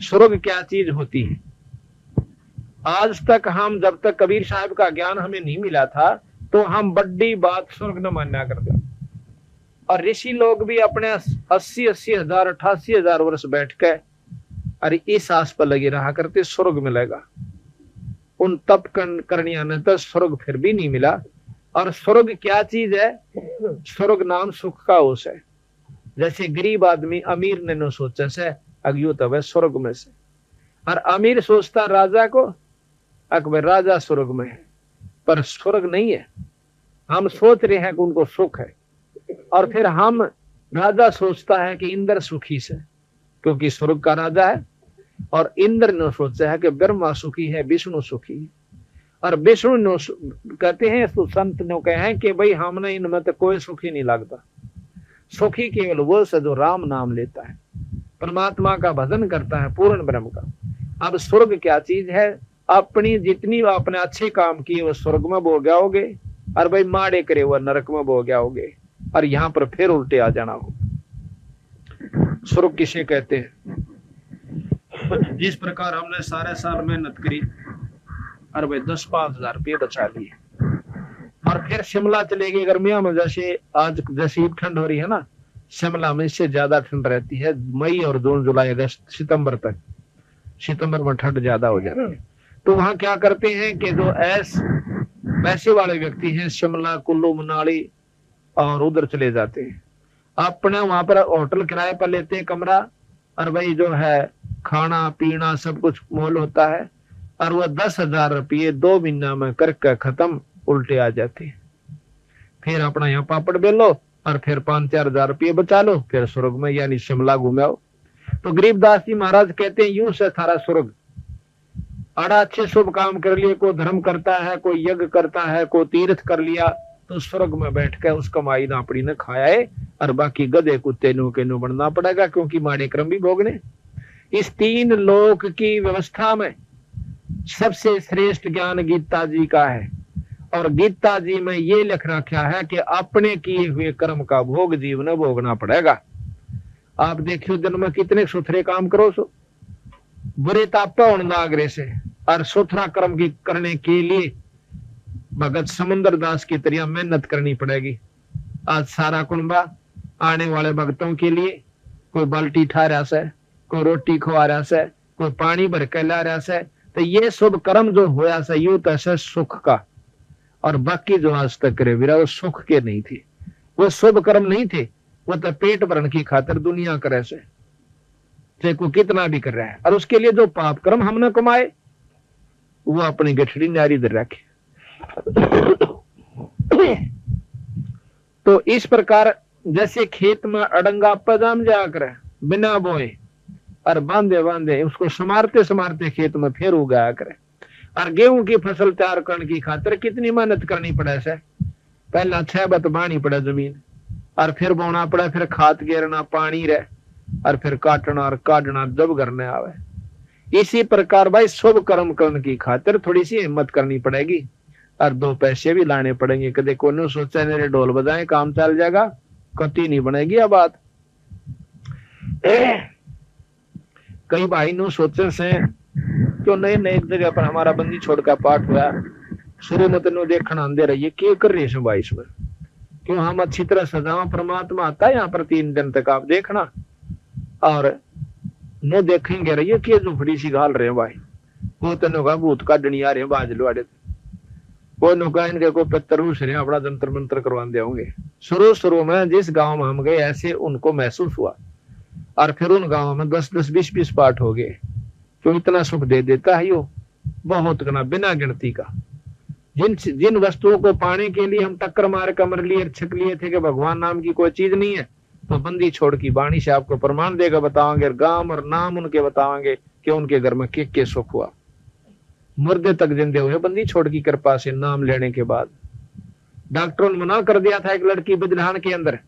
S2: स्वर्ग क्या चीज होती है? आज तक हम जब तक कबीर साहब का ज्ञान हमें नहीं मिला था तो हम बड़ी बात स्वर्ग न मानना करते, और ऋषि लोग भी अपने 80-80 हजार 88 हजार वर्ष बैठ के अरे इस आस पर लगे रहा करते स्वर्ग मिलेगा। उन तप करनिया ने तो स्वर्ग फिर भी नहीं मिला। और स्वर्ग क्या चीज है? स्वर्ग नाम सुख का ओस है। जैसे गरीब आदमी अमीर ने न सोचा से अगियो तब स्वर्ग में से, और अमीर सोचता राजा को अकबर राजा स्वर्ग में है, पर स्वर्ग नहीं है। हम सोच रहे हैं कि उनको सुख है, और फिर हम राजा सोचता है कि इंद्र सुखी से क्योंकि स्वर्ग का राजा है, और इंद्र ने सोचा है कि ब्रह्मा सुखी है, विष्णु सुखी है। और विष्णु ने कहते हैं तो संत ने कहे हैं कि भाई हमने इनमें तो कोई सुखी नहीं लगता, सुखी केवल वो से जो राम नाम लेता है, परमात्मा का भजन करता है, पूर्ण ब्रह्म का। अब स्वर्ग क्या चीज है? अपनी जितनी आपने अच्छे काम किए वो स्वर्ग में भोग जाओगे, और भाई माड़े करे वो नरक में भोग जाओगे, और यहाँ पर फिर उल्टे आ जाना हो। स्वर्ग किसे कहते हैं? जिस प्रकार हमने सारे साल मेहनत करी और भाई 10-5 हजार रुपये बचा लिए, और फिर शिमला चले गए गर्मियों में, जैसे आज जैसे ठंड हो रही है ना, शिमला में इससे ज्यादा ठंड रहती है मई और जून जुलाई अगस्त सितंबर तक। सितंबर में ठंड ज्यादा हो जाती है। तो वहां क्या करते हैं कि जो पैसे वाले व्यक्ति हैं शिमला कुल्लू मनाली और उधर चले जाते हैं, अपने वहां पर होटल किराए पर लेते हैं कमरा, और भाई जो है खाना पीना सब कुछ मोल होता है, और वह 10,000 रुपये 2 महीना में करके खत्म, उल्टे आ जाते हैं। फिर अपना यहाँ पापड़ बेलो और फिर 5-4 हजार रुपये बचा लो, फिर स्वर्ग में यानी शिमला घूमाओ। तो गरीबदास जी महाराज कहते हैं यूं से थारा स्वर्ग। अड़ा अच्छे शुभ काम कर लिए, कोई धर्म करता है, कोई यज्ञ करता है, कोई तीर्थ कर लिया, तो स्वर्ग में बैठ कर उस कमाई नापड़ी ने खाया है, और बाकी गधे कुत्ते नो के नो बनना पड़ेगा क्योंकि माड़े क्रम भी भोगने। इस 3 लोक की व्यवस्था में सबसे श्रेष्ठ ज्ञान गीता जी का है, और गीता जी में ये लिख रखा है कि अपने किए हुए कर्म का भोग जीवन भोगना पड़ेगा। आप देखियो दिन में कितने सुथरे काम करो, सो बुरे तापा होने नागरे से, और सुथरा कर्म की करने के लिए भगत समुद्र दास की तरह मेहनत करनी पड़ेगी। आज सारा कुंबा आने वाले भक्तों के लिए कोई बाल्टी ठा रहा से, कोई रोटी खवा रहा से, कोई पानी भर के ला रहा से, तो ये शुभ कर्म जो होया से यू तैसे सुख का, और बाकी जो आज तक करे वीरा वो सुख के नहीं थे, वो शुभ कर्म नहीं थे, वो तो पेट भरण की खातिर दुनिया करे से, चाहे को कितना भी कर रहा है, और उसके लिए जो पाप कर्म हमने कमाए वो अपनी गठड़ी नारी दर रखे। तो इस प्रकार जैसे खेत में अड़ंगा पजाम जाकर बिना बोए और बांधे बांधे उसको समारते समारते खेत में फिर उगाया करे, और गेहूं की फसल तैयार करने की खातिर कितनी मेहनत करनी पड़े से, पहला 6 बत बानी पड़े जमीन, और फिर बोना पड़े, फिर खाद गेरना, पानी रहे, और फिर काटना और काटना जब करने आवे। इसी प्रकार भाई शुभ कर्म करने की खातिर थोड़ी सी हिम्मत करनी पड़ेगी, और 2 पैसे भी लाने पड़ेंगे। कदे कोई सोचा मेरे ढोल बजाए काम चल जाएगा, कति नहीं बनेगी यह बात। कई भाई नो सोचे से क्यों नए नए जगह पर हमारा बंदी छोड़ का पाठ हुआ, शुरू में तेन देखना आंदे रहिए क्या कर रहे भाई इसमें, क्यों हम अच्छी तरह सजावा, परमात्मा आता है यहाँ पर 3 दिन तक, आप देखना। और न देखेंगे रहिए कि झुपड़ी सी घाल रहे हैं भाई, वो तो होगा भूत का डनिया रहे बाज लुआड़े, वो नौका इनके को पत्थर उस रहे अपना जंतर मंत्र करवा दे होंगे। शुरू में जिस गांव में हम गए ऐसे उनको महसूस हुआ, और फिर उन गांव में 10-10, 20-20 पाठ हो गए। तो इतना सुख दे देता है यो, बहुत गना, बिना गिनती का। जिन वस्तुओं को पाने के लिए हम टक्कर मार कमर लिए छक लिए थे कि भगवान नाम की कोई चीज नहीं है, तो बंदी छोड़ की वाणी से आपको प्रमाण देगा, बताओगे गांव और नाम उनके बताओगे कि उनके घर में के सुख हुआ। मुर्दे तक जिंदे हुए बंदी छोड़ की कृपा से नाम लेने के बाद। डॉक्टरों ने मना कर दिया था, एक लड़की बजलान के अंदर,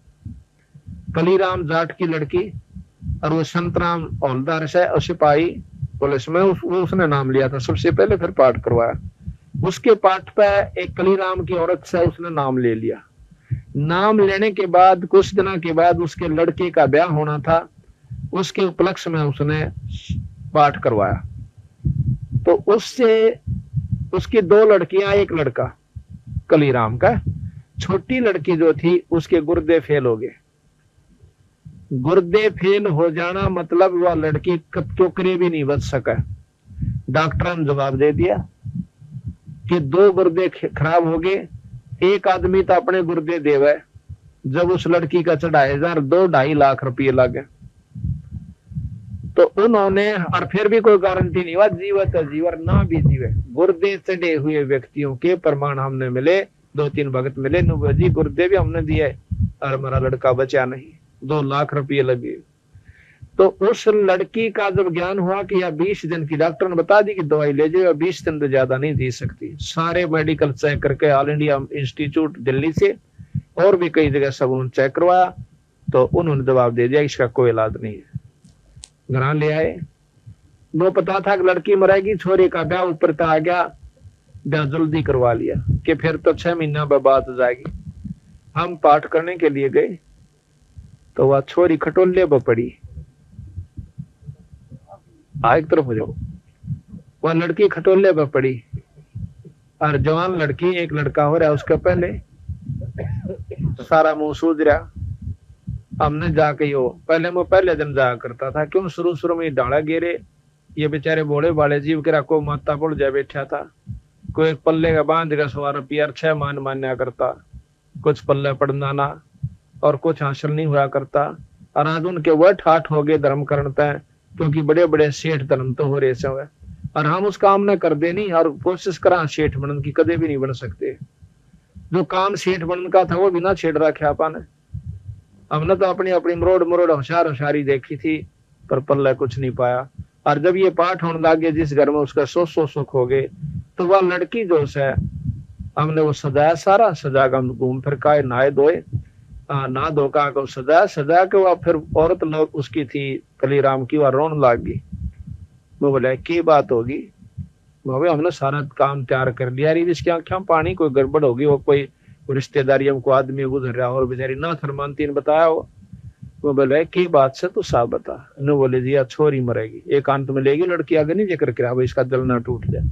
S2: कलीराम जाट की लड़की, और वो संतराम हौलदार से सिपाही पुलिस में उसने नाम लिया था सबसे पहले, फिर पाठ करवाया। उसके पाठ पे एक कलीराम की औरत से उसने नाम ले लिया। नाम लेने के बाद कुछ दिनों के बाद उसके लड़के का ब्याह होना था, उसके उपलक्ष्य में उसने पाठ करवाया। तो उससे उसकी 2 लड़कियां, एक लड़का कलीराम का। छोटी लड़की जो थी उसके गुर्दे फेल हो गए। गुर्दे फेल हो जाना मतलब वह लड़की टोकरे भी नहीं बच सका। डॉक्टर ने जवाब दे दिया कि 2 गुर्दे खराब हो गए, एक आदमी तो अपने गुर्दे देवे। जब उस लड़की का चढ़ाए 2-2.5 लाख रुपये लगे, तो उन्होंने, और फिर भी कोई गारंटी नहीं हुआ जीवित जीवर ना भी जीवे। गुर्दे चढ़े हुए व्यक्तियों के प्रमाण हमने मिले, 2-3 भगत मिले, जी गुर्दे भी हमने दिए और हमारा लड़का बचा नहीं, 2 लाख रुपये लगे। तो उस लड़की का जब ज्ञान हुआ कि यह 20 दिन की, डॉक्टर ने बता दी कि दवाई ले जाओ, 20 दिन तो ज्यादा नहीं दे सकती। सारे मेडिकल चेक करके, ऑल इंडिया इंस्टीट्यूट दिल्ली से और भी कई जगह सब उन्होंने चेक करवाया, तो उन्होंने जवाब दे दिया इसका कोई इलाज नहीं है। घर ले आए, वो पता था कि लड़की मरेगी, छोरे का ब्याह ऊपर तो आ गया, ब्याह जल्दी करवा लिया कि फिर तो 6 महीना बाद जाएगी। हम पाठ करने के लिए गए तो वह छोरी खटोले पर पड़ी, एक तरफ हो जाओ, वह लड़की खटोले पर पड़ी, और जवान लड़की, एक लड़का हो रहा है उसका पहले, सारा मुंह सूज रहा। हमने जाके यो पहले दिन जाया करता था, क्यों शुरू में डाला गिरे, ये बेचारे बोले बाले जीव के को माता पुल जा बैठा था, कोई पल्ले का बांध का 100 रुपया 6 मान मान्या करता, कुछ पल्ले पढ़ना ना, और कुछ हासिल नहीं हुआ करता। और आज उनके वह ठाठ हो गए धर्म करता है, क्योंकि बड़े बड़े सेठ धर्म तो हो रहे से, और हम उस काम ने कर दे नहीं, और कोशिश करा सेठ बनने की, कदे भी नहीं बन सकते। जो काम सेठ बनने का था वो बिना छेड़ रखा पाने। हमने तो अपनी अपनी मरोड़ होशियारी देखी थी, पर पल्ला कुछ नहीं पाया। और जब ये पाठ होने लगे जिस घर में, उसका 100 सुख हो गए। तो वह लड़की जो है, हमने वो सजाया, सारा सजा का घूम फिर का नहाए धोए, ना धोका को सजा के वह फिर औरत लोग उसकी थी कलीराम की, वह रोन लाग गई। वो बोले की बात होगी, हमने सारा काम तैयार कर लिया, इसकी आंखें पानी, कोई गड़बड़ होगी, वो कोई रिश्तेदारी हमको आदमी गुजर रहा और बेचारी ना थरमानती ने बताया हो। वो बोले की बात से तू साफ बता। न बोले जी छोरी मरेगी, एकांत में लेगी लड़की, आगे नहीं जिक्र किया, इसका दिल ना टूट जाए।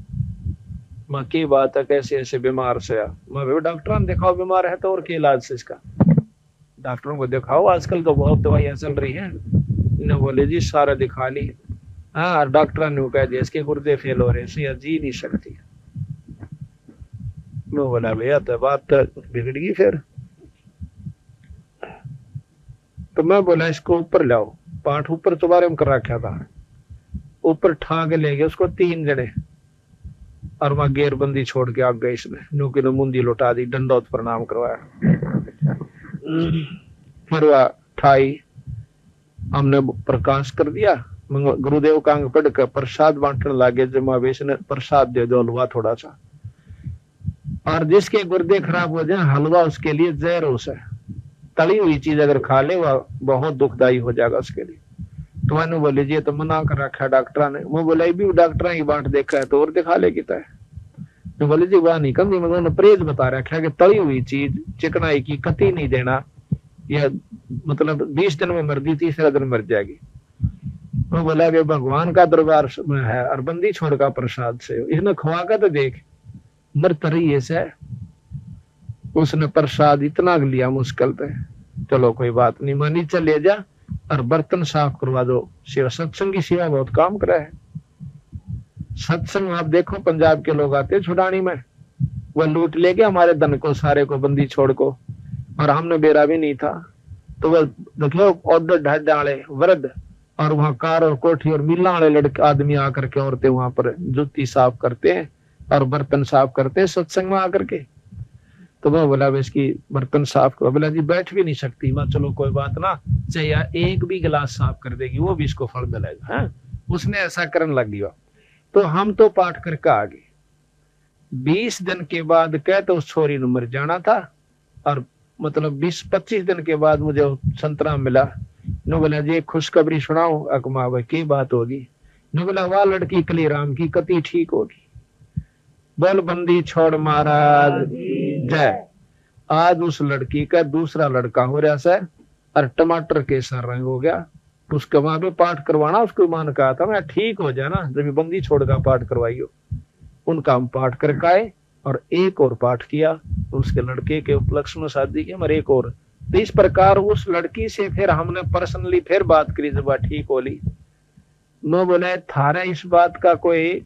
S2: माँ की बात है, कैसे ऐसे बीमार से मैं डॉक्टर ने दिखाओ, बीमार है तो और क्या इलाज से इसका, डॉक्टरों को दिखाओ, आजकल तो बहुत दवाइयां चल रही हैं। न बोले जी सारा दिखा ली, हाँ डॉक्टर ने कह दिया इसके गुर्दे फेल हो रहे हैं, जी नहीं सकती। मैं बोला भैया तो बात तो बिगड़ गई फिर। तो मैं बोला इसको ऊपर लाओ, पाठ ऊपर दोबारा में कर रखा था, ऊपर ठा के ले गए उसको 3 जने, और वहां गेरबंदी छोड़ के आ गए इसने, नुकी ने मुंदी लौटा दी, दंडोत प्रणाम करवाया। फिर वह ठाई, हमने प्रकाश कर दिया, गुरुदेव का अंग पढ़ कर प्रसाद बांटने लगे, जमावेश ने प्रसाद दे दो हलवा थोड़ा सा, और जिसके गुर्दे खराब हो जाए हलवा उसके लिए जहर है, तली हुई चीज अगर खा ले वह बहुत दुखदायी हो जाएगा उसके लिए। तो मैंने बोले जी तो मना कर रखा डॉक्टर ने। वो बोला भी डॉक्टर की बांट देखा है तो और दिखा ले किता है। तो बोले जी वह नहीं कम, उन्होंने परहेज बता रखा है कि तली हुई चीज चिकनाई की कती नहीं देना, यह मतलब 20 दिन में मर दी, 3रे दिन मर जाएगी। वो बोला कि भगवान का दरबार में है और बंदी छोड़ का प्रसाद से, इसने खुआ का तो देख मर तरी ऐसा। उसने प्रसाद इतना लिया मुश्किल पे, चलो कोई बात नहीं, मानी चले जा और बर्तन साफ करवा दो। सेवा, सत्संग की सेवा बहुत काम करा है। सत्संग आप देखो, पंजाब के लोग आते छुड़ानी में, वह लूट ले गए हमारे धन को सारे को, बंदी छोड़ को, और हमने बेरा भी नहीं था। तो वह देखो ऑर्डर ढाड डाले वृद्ध, और वहां कार और कोठी और मिला वाले लड़के आदमी आकर के, औरतें वहां पर जूती साफ करते हैं और बर्तन साफ करते हैं सत्संग में आकर के। तो वह बोला इसकी बर्तन साफ करो। बोला जी बैठ भी नहीं सकती। मैं चलो कोई बात ना, चाहिए एक भी गिलास साफ कर देगी वो भी इसको फल मिलेगा। है उसने ऐसा करने लग गया। तो हम तो पाठ करके आ गए। 20 दिन के बाद कह तो उस छोरी ने मर जाना था, और मतलब 20-25 दिन के बाद मुझे संतरा मिला। नो बोला जी खुशखबरी सुनाओ। अकमा भाई की बात होगी? नो बोला वाह लड़की कली राम की कति ठीक होगी। बोल बंदी छोड़ महाराज जय। आज उस लड़की का दूसरा लड़का हो रहा है और टमाटर के सर रंग हो गया। उसके वहां पे पाठ करवाना, उसको मान कहा था मैं ठीक हो जाना जब बंदी छोड़ का पाठ करवाइयो। उनका हम पाठ करके आए और एक और पाठ किया, उसके लड़के के उपलक्ष्य में शादी की हमारे एक और। तो इस प्रकार उस लड़की से फिर हमने पर्सनली फिर बात करी जब ठीक होली। नो बोले थारा इस बात का कोई,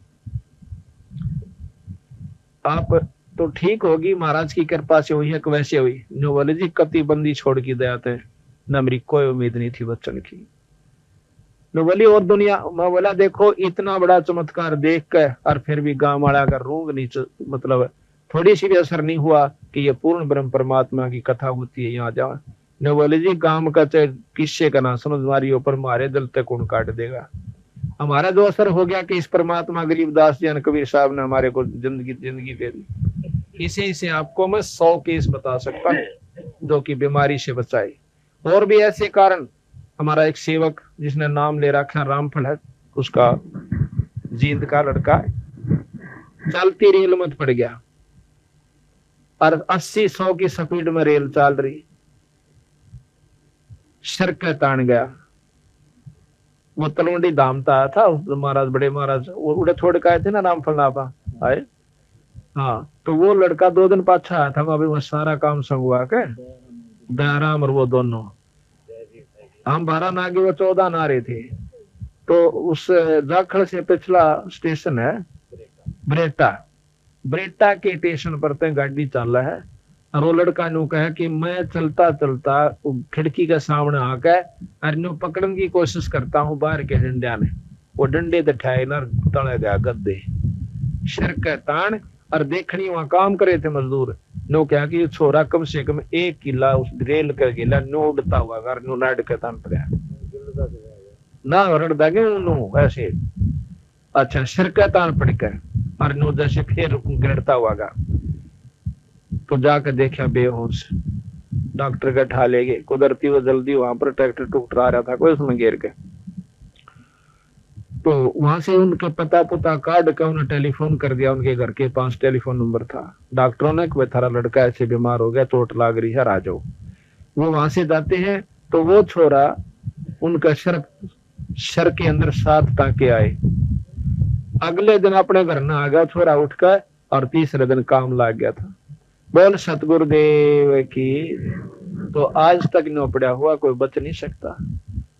S2: आप तो ठीक होगी महाराज की कृपा से हुई है कि वैसे हुई? नो बोले जी कति बंदी छोड़ की दया थे न, मेरी कोई उम्मीद नहीं थी बच्चन की। नो बोली और दुनिया। मैं बोला देखो इतना बड़ा चमत्कार देख कर और फिर भी गांव वाला का रूंग नहीं, मतलब थोड़ी सी भी असर नहीं हुआ कि ये पूर्ण ब्रह्म परमात्मा की कथा होती है यहाँ जाओ। नो बोले जी गांव का चाहे किस्से का ना समझ मारी ऊपर मारे दिल तक कौन काट देगा। हमारा जो असर हो गया कि इस परमात्मा गरीबदास जी कबीर साहब ने हमारे को जिंदगी दे दी। इसे आपको मैं 100 केस बता सकता हूँ जो कि बीमारी से बचाए। और भी ऐसे कारण, हमारा एक सेवक जिसने नाम ले रखा रामफल है, उसका जींद का लड़का चलती रेल मत पड़ गया और 80-100 की स्पीड में रेल चल रही, सड़क तान गया। वो तलवंडी धाम था महाराज, बड़े महाराज वो उड़े छोड़ के आए थे ना रामफल नापा आए। हाँ तो वो लड़का 2 दिन पाछा आया था, अभी वो सारा काम संगवा के दयाराम और वो दोनों हम 12 नागे वो 14 नारे थे। तो उस जाखड़ से पिछला स्टेशन है ब्रेटा के स्टेशन पर तय गाड़ी चल रहा है, और वो लड़का नु कहे कि मैं चलता चलता खिड़की के सामने आकर और नु पकड़ने की कोशिश करता हूँ बाहर के डंडा ने, वो डंडे तठाए ना तले गया गद्दे सिर के तान। और देखनी वहां काम करे थे मजदूर, नो क्या कि छोरा कम से कम 1 किला उस रेल कर गिला नो उड़ता हुआ घर नो नाड़ के तान पड़ा ना रड़दा के नो ऐसे। अच्छा सिर के तान पड़ कर और नो जैसे फिर गिरता हुआ गा। तो जाकर देखा बेहोश, डॉक्टर का ठा ले गए। कुदरती वो जल्दी वहां पर ट्रैक्टर टूट आ रहा था कोई उसमें गिर के। तो वहां से उनके पता काट कर उन्हें टेलीफोन कर दिया, उनके घर के 5 टेलीफोन नंबर था। डॉक्टरों ने कि थारा लड़का ऐसे बीमार हो गया, चोट लाग रही है, आ जाओ। वो वहां से जाते हैं तो वो छोरा उनका सर के अंदर 7 टांके आए। अगले दिन अपने घर न आ गया छोरा उठकर, और तीसरे दिन काम लग गया था। बोल सतगुरुदेव की। तो आज तक न पड़ा हुआ कोई बच नहीं सकता।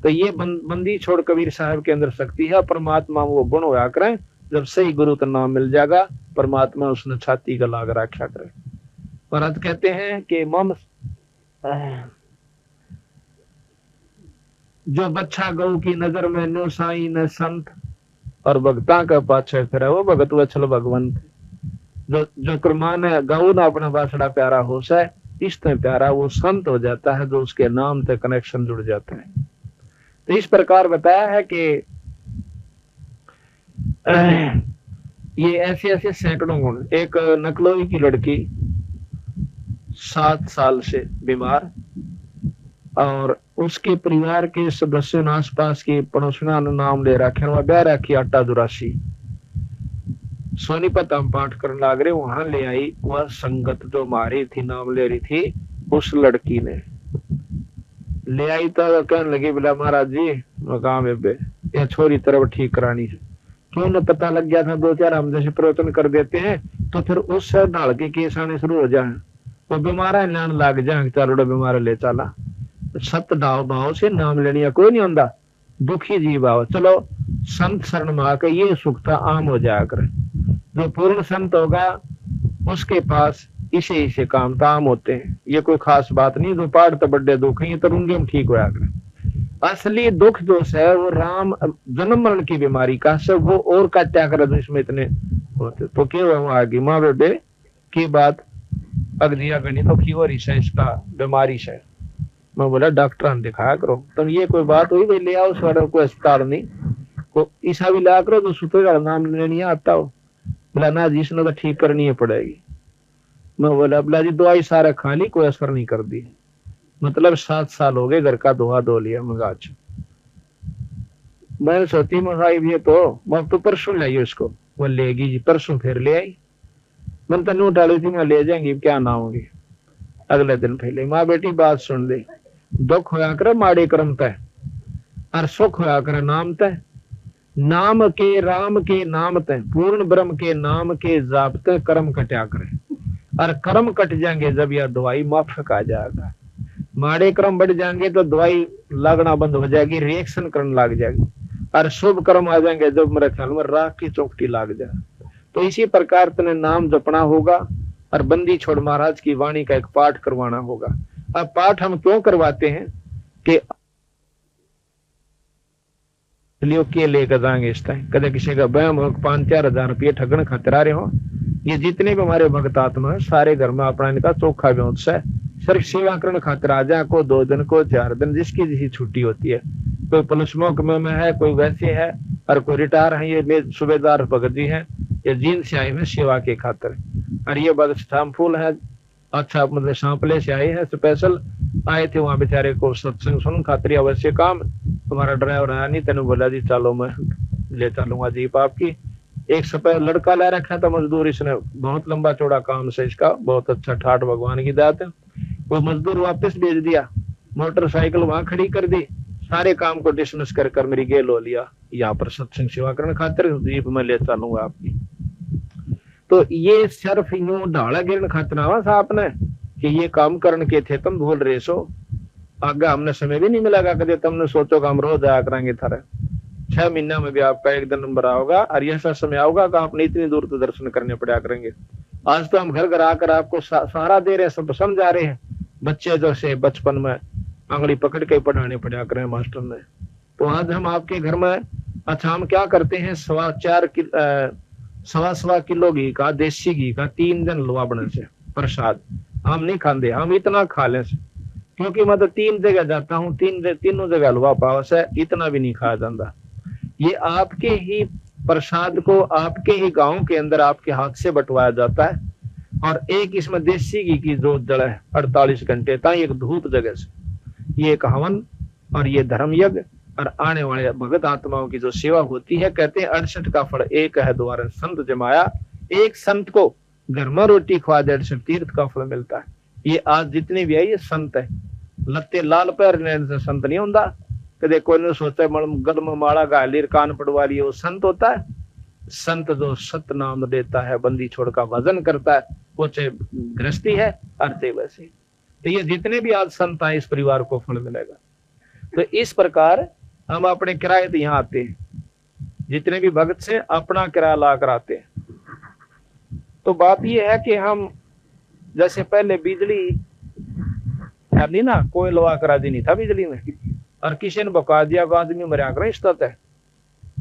S2: तो ये बंदी छोड़ कबीर साहब के अंदर शक्ति है। परमात्मा वो गुण होया करे, जब सही गुरु का नाम मिल जाएगा परमात्मा उसने छाती का लाग रखा करे। और आज कहते हैं कि मम जो बच्चा गौ की नजर में नो साई न संत, और भक्ता का पाछे फिर वो भगत वत्सल भगवंत। जो कुर्बान है गऊ ना अपना बासड़ा प्यारा हो से इससे प्यारा वो संत हो जाता है, जो उसके नाम से कनेक्शन जुड़ जाते हैं। तो इस प्रकार बताया है कि ये ऐसे सैकड़ों गुण। एक नकलोई की लड़की 7 साल से बीमार, और उसके परिवार के सदस्यों ने आसपास के पड़ोसियों ने नाम ले रखे, वह ब्याह रखी 8 सोनीपत हम पाठ करने लग रहे, वहां ले आई वह संगत जो मारी थी नाम ले रही थी, उस लड़की ने ले आई। तो कहने लगी बोला महाराज जी मकाम यह छोरी तरफ ठीक करानी है। क्यों न पता लग गया था 2-4 हम जैसे प्रवचन कर देते हैं तो फिर उससे ढाल के केस आने शुरू हो जाए, वो बीमारा नान लग जाए चलो बीमार ले चला सत डाव भाव से नाम लेने कोई नहीं होता दुखी जीव आओ चलो संत शरण में आकर ये सुखता आम हो जाया करे। जो पूर्ण संत होगा उसके पास इसे काम ताम होते हैं। ये कोई खास बात नहीं जो पाड़ तो बड़े दुख है तो रुंगे में ठीक होया करे। असली दुख जो है वो राम जन्म मरण की बीमारी का सब वो और का क्या करे इसमें इतने होते तो क्यों आगे माँ बेटे की बात अगदिया गणी तो की और इसका बीमारी से मैं बोला डॉक्टर ने दिखाया करो तुम ये कोई बात हुई भाई ले आओ सर कोई अस्पताल नहीं को ईसा भी ला करो तो सुते का नाम लेने आता हो बोला ना जी इसने तो ठीक करनी है पड़ेगी। मैं बोला बोला जी दवाई सारा खा ली कोई असर नहीं कर दी मतलब 7 साल हो गए घर का धोआ धो लिया मगा अच्छा मैंने सोची मंगाई भी तो मैं तो परसों लाइए उसको वो लेगी जी परसों फिर ले आई मैंने तनु डाली थी मैं ले जाएंगी क्या ना होगी अगले दिन पहले माँ बेटी बात सुन ली दुख होया करे माड़े कर्म तय और सुख होया करे नाम तय नाम के राम के नाम तय पूर्ण ब्रह्म के नाम के जापते कर्म कटा करे और कर्म कट जाएंगे जब यह दवाई माफक आ जाएगा। माड़े कर्म बढ़ जाएंगे तो दवाई लगना बंद हो जाएगी रिएक्शन करने लग जाएगी और शुभ कर्म आ जाएंगे जब मेरे ख्याल में राख की चौकटी लग जाए। तो इसी प्रकार तने नाम जपना होगा और बंदी छोड़ महाराज की वाणी का एक पाठ करवाना होगा। अब पाठ हम क्यों करवाते हैं कि के लेकर जाएंगे इस टाइम कदे किसी का बहम हो 5-4 हजार रुपये ठगन खतरा रहे हो। ये जितने भी हमारे भक्त आत्मा है सारे घर में अपना इनका चोखा व्यवस्था है सिर्फ सेवा करने खातिर आ जाए को 2 दिन को 4 दिन जिसकी जिसकी छुट्टी होती है कोई पुलिस महकमे में है कोई वैसे है और कोई रिटायर है ये सूबेदार भगत जी है ये जीन से आए हैं सेवा के खातिर और ये बदस्ताम फूल है अच्छा मतलब सांपले से आए हैं स्पेशल आए थे वहां बेचारे को सत्संग सुन खातिर अवश्य काम तुम्हारा ड्राइवर आया नहीं तेने बोला जी चलो मैं ले चलूंगा जीप आपकी। एक सफेद लड़का ला रखा था मजदूर इसने बहुत लंबा चौड़ा काम से इसका बहुत अच्छा ठाठ भगवान की दात है वो मजदूर वापस भेज दिया मोटरसाइकिल वहां खड़ी कर दी सारे काम को डिसमिस कर मेरी गेल हो लिया यहाँ पर सत्संग सेवा करने खातिर जीप में ले चलूंगा आपकी। तो ये सिर्फ यूं ढाला गिरने खातिर आवा साहब ने कि ये काम करने के थे तुम भूल रहे सो आगे हमने समय भी नहीं मिलेगा कभी तुमने सोचो कि हम रोज आया करेंगे थारे 6 महीना में भी आपका एक दिन नंबर आओगा और ऐसा समय आओगा कि आपने इतनी दूर तो दर्शन करने पड़ा करेंगे। आज तो हम घर घर आकर आपको सहारा दे रहे हैं सब समझा रहे हैं बच्चे जैसे बचपन में आंगली पकड़ के पढ़ाने पड़ा करें मास्टर ने। तो आज हम आपके घर में अच्छा हम क्या करते हैं 1.25 किलो घी का देसी घी का 3 दिन लुआ बने से प्रसाद हम नहीं खाते हम इतना खा ले क्योंकि मैं तो 3 जगह जाता हूँ तीनों जगह हलवा पाव से इतना भी नहीं खाया जाता। ये आपके ही प्रसाद को आपके ही गांव के अंदर आपके हाथ से बंटवाया जाता है और एक इसमें देसी घी की जोत जड़ है 48 घंटे तक एक धूप जगह से ये एक हवन और ये धर्म यज्ञ और आने वाले भगत आत्माओं की जो सेवा होती है कहते हैं 68 का फल एक है द्वारा संत जमाया एक संत को घर में रोटी खवा दे 68 तीर्थ का फल मिलता है। ये आज जितने भी है ये संत है लत्ते लाल पैर से संत नहीं होता कदे कोई ने सोचा गल में माला गालीर कान पड़वा लिए वो संत होता है। संत जो सत नाम देता है बंदी छोड़ का भजन करता है वो चाहे गृहस्थी है अर्थे वैसे। तो ये जितने भी आज संत आए इस परिवार को फल मिलेगा। तो इस प्रकार हम अपने किराए तो यहाँ आते हैं जितने भी भगत से अपना किराया ला कर आते हैं। तो बात ये है कि हम जैसे पहले बिजली नहीं ना कोई लवा करा दी नहीं था बिजली में और किसी ने बका दिया आदमी मरा करें इस है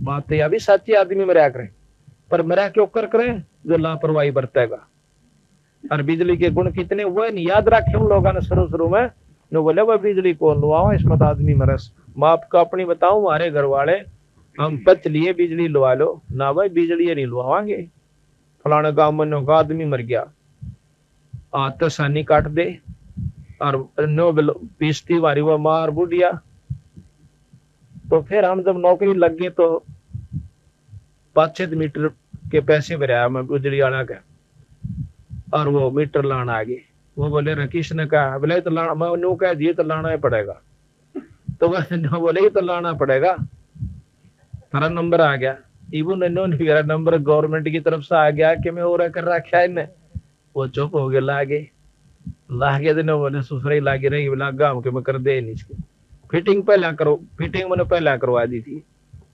S2: बात है अभी सच्ची आदमी मरा करें पर मरा क्यों करें जो लापरवाही बरतेगा। और बिजली के गुण कितने हुए नहीं याद रखे उन लोगों ने शुरू में जो बोले वह बिजली को लुआओ इसमें तो आदमी मरस। मैं आपको अपनी बताऊं हमारे घर वाले हम पच लिए बिजली लुआ लो ना भाई बिजली नहीं लुआवांगे फलाने गांव में का आदमी मर गया तो सानी काट दे और नो पीसती वारी वो मार बुढ़िया। तो फिर हम जब नौकरी लग गए तो 5-6 मीटर के पैसे भराया मैं बिजली आना का और वो मीटर लाना आ गए। वो बोले रकीश ने कहा बोले तो लाना मैं नो कह दिए तो लाना ही पड़ेगा। तो वह बोले तो लाना पड़ेगा थारा नंबर आ गया इवन मेरा नंबर गवर्नमेंट की तरफ से आ गया कि मैं और कर रखा है इन्हें वो चुप हो गया लागे लागे दिन बोले सुसराई लागे रही बोला गाँव के मैं कर दे नहीं इसके फिटिंग पहला करो, फिटिंग मैंने पहला करवा दी थी।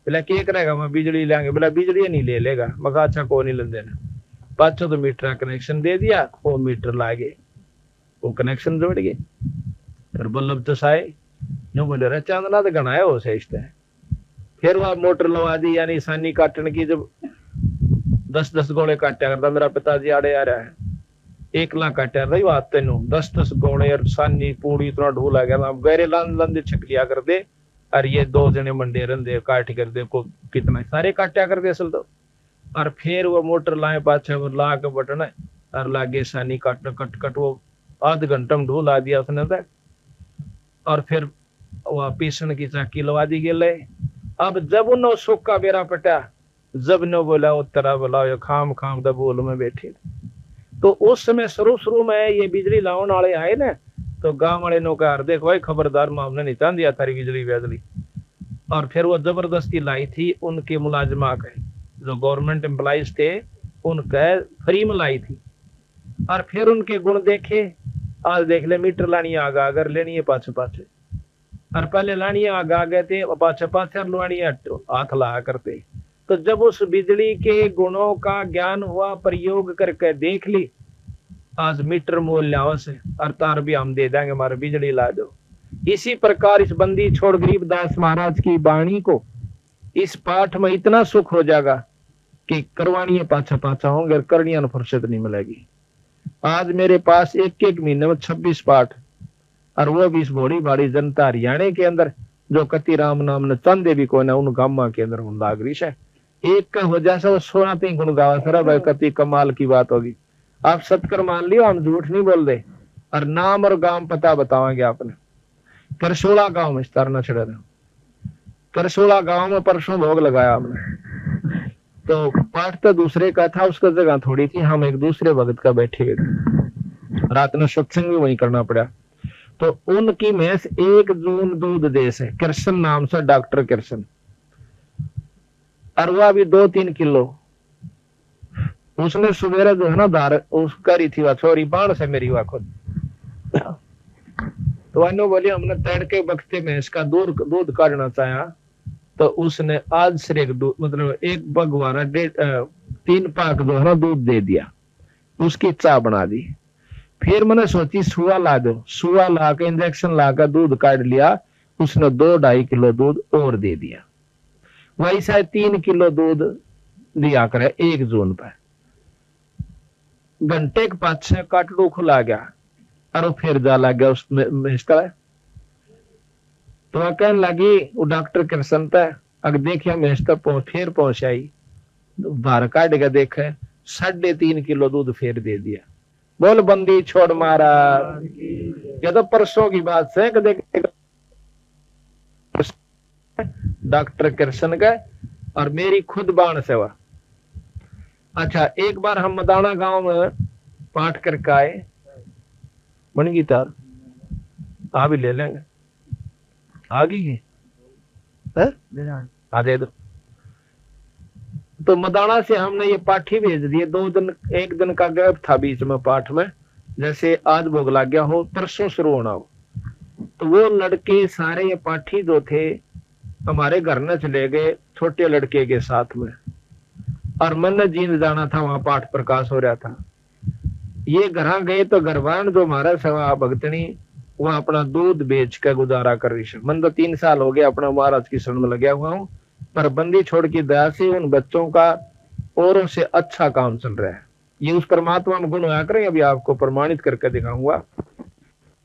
S2: बोला क्या करेगा, मैं बिजली लेंगे। बोला बिजली नहीं ले लेगा। मैं कहा अच्छा को नहीं ले देना। 500 तो मीटर कनेक्शन दे दिया, वो मीटर लागे, वो कनेक्शन जोड़ गए। फिर बल्लभ तो साए नो बोले रहा चांदना तो गना है वो सही। फिर वह मोटर लगा दी, यानी सानी काटने की। जब 10-10 गोले काटा करता मेरा पिताजी आड़े आ रहा है, 1 लाख काटा रही बात तेन 10-10 गोले और सानी पूरी इतना ढूला गया। गहरे लांदे छक लिया कर दे, और ये 2 जने मंडे रंदे काट कर दे को कितना सारे काटा कर दे असल तो। और फिर वो मोटर लाए पाछे वो ला के बटन और लागे सानी कट कट कट वो आध घंटा में ढूला दिया उसने तक। और फिर वह पीसन की चाकी लगा दी गए। अब जब उन्हों सूखा बेरा पटा, जब न बोला वो तरह बोला खाम खाम द बोल में बैठे। तो उस समय शुरू में ये बिजली लाने वाले आए ना, तो गांव वाले नो कहा देखो भाई खबरदार मामला नहीं चाह दिया थारी बिजली बिजली। और फिर वो जबरदस्ती लाई थी उनके मुलाजमा के, जो गवर्नमेंट एम्प्लॉइज थे उनके फ्री में लाई थी। और फिर उनके गुण देखे, आज देख ले मीटर लानी आगा अगर लेनी है पाछे पाछे, और पहले लानी आगा गए थे पाछे पाछे और लानी हाथ ला करते। तो जब उस बिजली के गुणों का ज्ञान हुआ, प्रयोग करके देख ली, आज मीटर मोल लाओ से और तार भी हम दे देंगे, हमारे बिजली ला दो। इसी प्रकार इस बंदी छोड़ गरीबदास महाराज की वाणी को इस पाठ में इतना सुख हो जाएगा कि करवानी पाछा पाछा होंगे, करनिया न फुर्सत नहीं मिलेगी। आज मेरे पास एक महीने में 26 पाठ, और वो भी इस भोड़ी भाड़ी जनता हरियाणा के अंदर जो कति राम नाम ने चंदे भी कोई ना उन गामा के अंदर उन लाग रही है। एक का हो जाए वो 16 तीन गुण गावा सरा भाई, कति कमाल की बात होगी। आप सत्कर मान लियो, हम झूठ नहीं बोल दे। और नाम और गांव पता बतावांगे आपने। करसोला गांव में तरना चढ़ा रहा, करसोला गांव में परसों भोग लगाया हमने। तो पाठ तो दूसरे का था, उसका जगह थोड़ी थी, हम एक दूसरे भगत का बैठे हुए थे। रात में सत्संग भी वहीं करना पड़ा। तो उनकी भैंस 1 जून दूध देश है, कृष्ण नाम से, डॉक्टर कृष्ण। अरवा भी 2-3 किलो। उसने सुबेरे जो है ना धार उस करी थी, वह छोरी बाण से मेरी वह खुद। तो अनु बोली हमने तड़के बखते भैंस का दूध काटना चाहा, तो उसने आज से एक दूध मतलब 1 बगवारा 3 पाक जो है ना दूध दे दिया, उसकी चाय बना दी। फिर मैंने सोची सुआ ला दो, सुआ ला के इंजेक्शन ला कर दूध काट लिया। उसने 2-2.5 किलो दूध और दे दिया। वही शायद 3 किलो दूध दिया करे 1 जून पर। घंटे के पाछे काटड़ू खुला गया और फिर जा लग गया उसमें इसका। तो वह कहने लगी वो डॉक्टर कृष्ण पे, अगर देखिए मैं फिर पहुंच आई, बाहर काट के देखे 3.5 किलो दूध फिर दे दिया। बोल बंदी छोड़ मारा। ये तो परसों की बात है, डॉक्टर कृष्ण का और मेरी खुद बाण सेवा। अच्छा, एक बार हम मदाना गांव में पाठ करके आए, बन गई तार आ भी ले लेंगे, आ गई आ दे दो। तो मदाना से हमने ये पाठी भेज दिए। 2 दिन 1 दिन का गैप था बीच में पाठ में, जैसे आज भोग लग गया हो परसों शुरू होना हो। तो वो लड़के सारे ये पाठी जो थे हमारे घर में चले गए छोटे लड़के के साथ में, और मन जींद जाना था, वहां पाठ प्रकाश हो रहा था। ये घर गए तो घरवान जो हमारा सेवा भक्तनी वह अपना दूध बेच कर गुजारा कर रही है। मन तो 3 साल हो गए अपना महाराज की शरण में लगा हुआ हूँ, पर बंदी छोड़ की दया से उन बच्चों का औरों से अच्छा काम चल रहा है। ये उस परमात्मा में गुण होया करें, अभी आपको प्रमाणित करके दिखाऊंगा।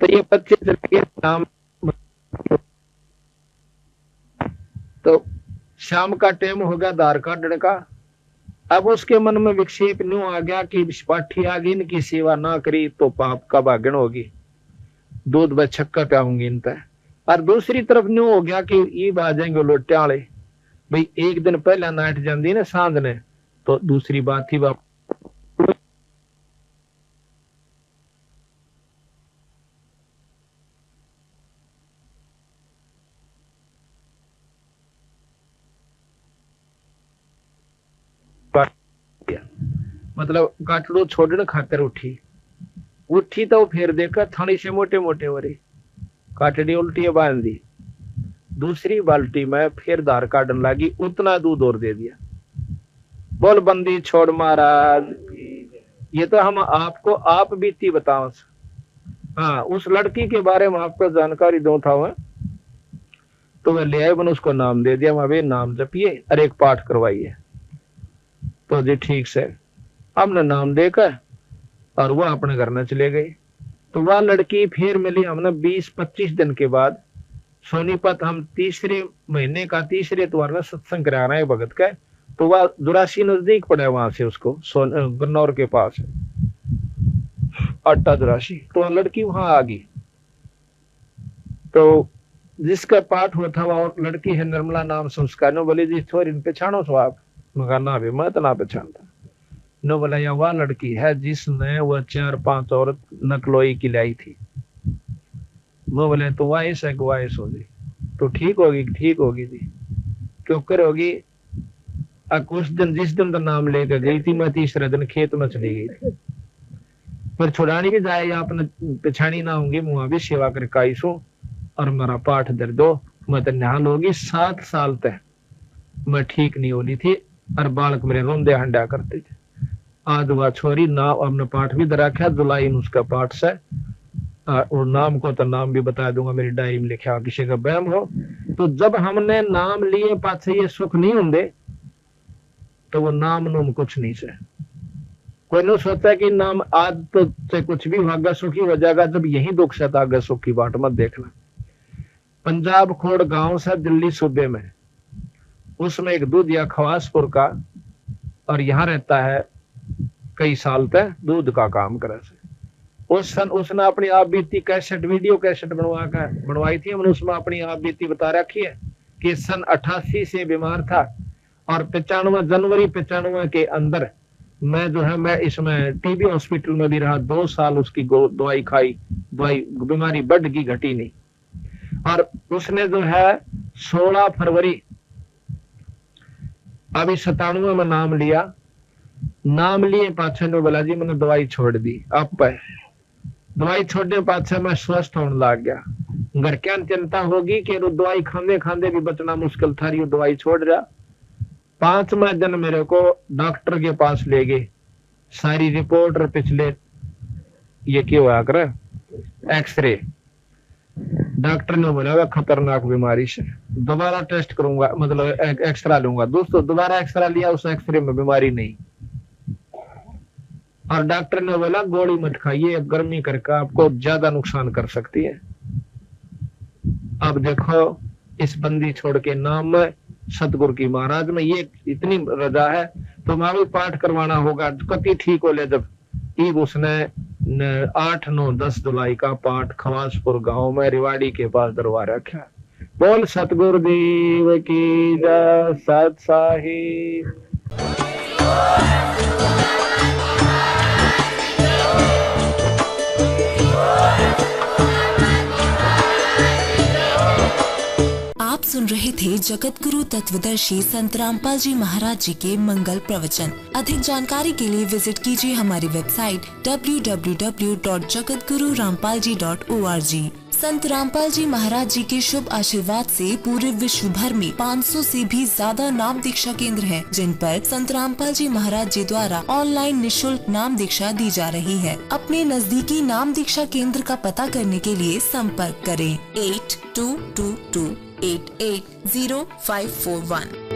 S2: तो ये बच्चे चले गए नाम, तो शाम का टाइम हो गया धार काटने का। अब उसके मन में विक्षेप न्यू आ गया कि पाठी आगे इनकी सेवा ना करी तो पाप का भागण होगी, दूध व छक्का प्याऊंगी इन पर। और दूसरी तरफ न्यू हो गया कि ये आ जाएंगे लोटे वाले, भाई 1 दिन पहला नाट जाती ना सांझ ने, तो दूसरी बात थी बाप मतलब काटड़ू छोड़ने खातर उठी। उठी तो फिर देखा थानी से मोटे मोटे हो रही, काटड़ी उल्टी बांध दी। दूसरी बाल्टी में फिर धार काटने लगी, उतना दूध और दे दिया। बोल बंदी छोड़ महाराज। ये तो हम आपको आप बीती बताओ। हाँ, उस लड़की के बारे में आपको जानकारी दो था वह, तो वह ले आए, मैंने उसको नाम दे दिया, वहां नाम जपिए और एक पाठ करवाइए। तो जी ठीक से हमने नाम देकर और वह अपने घर में चले गई। तो वह लड़की फिर मिली हमने 20-25 दिन के बाद सोनीपत। हम तीसरे महीने का तीसरे त्योहार में सत्संग करा रहे हैं भगत का। तो वह दुरासी नजदीक पड़ा है वहां से, उसको गन्नौर के पास है अट्टा दुरासी। तो लड़की वहां आ गई। तो जिसका पाठ हुआ था वह लड़की है निर्मला नाम संस्कार। नो बोले जी थोड़ी पहचानो तो आप? मगर ना भी मैं तो ना पहचानता। नो बोला यह वह लड़की है जिसने वह 4-5 औरत नकलोई की लाई थी। वो बोले तो वाइस है, वाइस होगी तो ठीक होगी जी। क्यों कर होगी? कुछ दिन जिस दिन तो नाम लेकर गई थी, मैं तीसरे दिन खेत में चली गई थी। पर छुड़ानी भी जाए आपने पिछाड़ी ना होंगी, मुआ भी सेवा करके आई सू और मेरा पाठ दर दो। मैं तो निहाल होगी 7 साल तक मैं ठीक नहीं होनी थी और बालक मेरे रोंदे हंडा करते थे। आज वह छोरी नाम हमने पाठ भी दराख्या, जुलाई में उसका पाठ से और नाम को तो नाम भी बता दूंगा, मेरी डायरी में लिखा, किसी का बहम हो। तो जब हमने नाम लिए पाछे ये सुख नहीं होंगे तो वो नाम नूम कुछ नहीं से। कोई नहीं सोचता कि नाम आज तो से कुछ भी भागा सुखी हो जाएगा, जब यही दुख से आगे सुख की बाट मत देखना। पंजाब खोड़ गांव से दिल्ली सूबे में, उसमें एक दूध या खवासपुर का, और यहाँ रहता है कई साल तक दूध का काम करे से। उस सन उसने अपनी आप बीती कैसेट, वीडियो कैसेट बनवाई थी। हमने उसमें अपनी आप बीती बता रखी है कि सन 88 से बीमार था और 95 जनवरी 95 के अंदर मैं इसमें टीबी हॉस्पिटल में भी रहा। 2 साल उसकी दवाई खाई, दवाई बीमारी बढ़ गई, घटी नहीं। और उसने 16 फरवरी अभी 97 में नाम लिया। नाम लिए पाछे ने बोला जी मैंने दवाई छोड़ दी। अब दवाई छोड़ने पाछे मैं स्वस्थ होने लग गया। घर क्या चिंता होगी कि दवाई खांदे खांदे भी बचना मुश्किल था, रही दवाई छोड़ रहा। 5वें दिन मेरे को डॉक्टर के पास ले गए। सारी रिपोर्ट और पिछले ये क्या हुआ कर एक्सरे। डॉक्टर ने बोला वह खतरनाक बीमारी से, दोबारा टेस्ट करूंगा, मतलब एक्सरा लूंगा। दोस्तों दोबारा एक्सरा लिया, उस एक्सरे में बीमारी नहीं। और डॉक्टर ने बोला गोली मत खाइए, गर्मी करके आपको ज्यादा नुकसान कर सकती है। अब देखो इस बंदी छोड़ के नाम में सतगुरु की महाराज में ये इतनी रजा है, तो वहां भी पाठ करवाना होगा। कति ठीक हो ले जब ईब उसने 8, 9, 10 जुलाई का पाठ खवासपुर गांव में रिवाड़ी के पास दरबार रखा। बोल सतगुरु देव की जय। सत साहिब।
S3: आप सुन रहे थे जगत गुरु तत्वदर्शी संत रामपाल जी महाराज जी के मंगल प्रवचन। अधिक जानकारी के लिए विजिट कीजिए हमारी वेबसाइट www.jagatgururampalji.org। संत रामपाल जी महाराज जी के शुभ आशीर्वाद से पूरे विश्व भर में 500 से भी ज्यादा नाम दीक्षा केंद्र हैं, जिन पर संत रामपाल जी महाराज जी द्वारा ऑनलाइन निशुल्क नाम दीक्षा दी जा रही है। अपने नजदीकी नाम दीक्षा केंद्र का पता करने के लिए संपर्क करें 8222880541।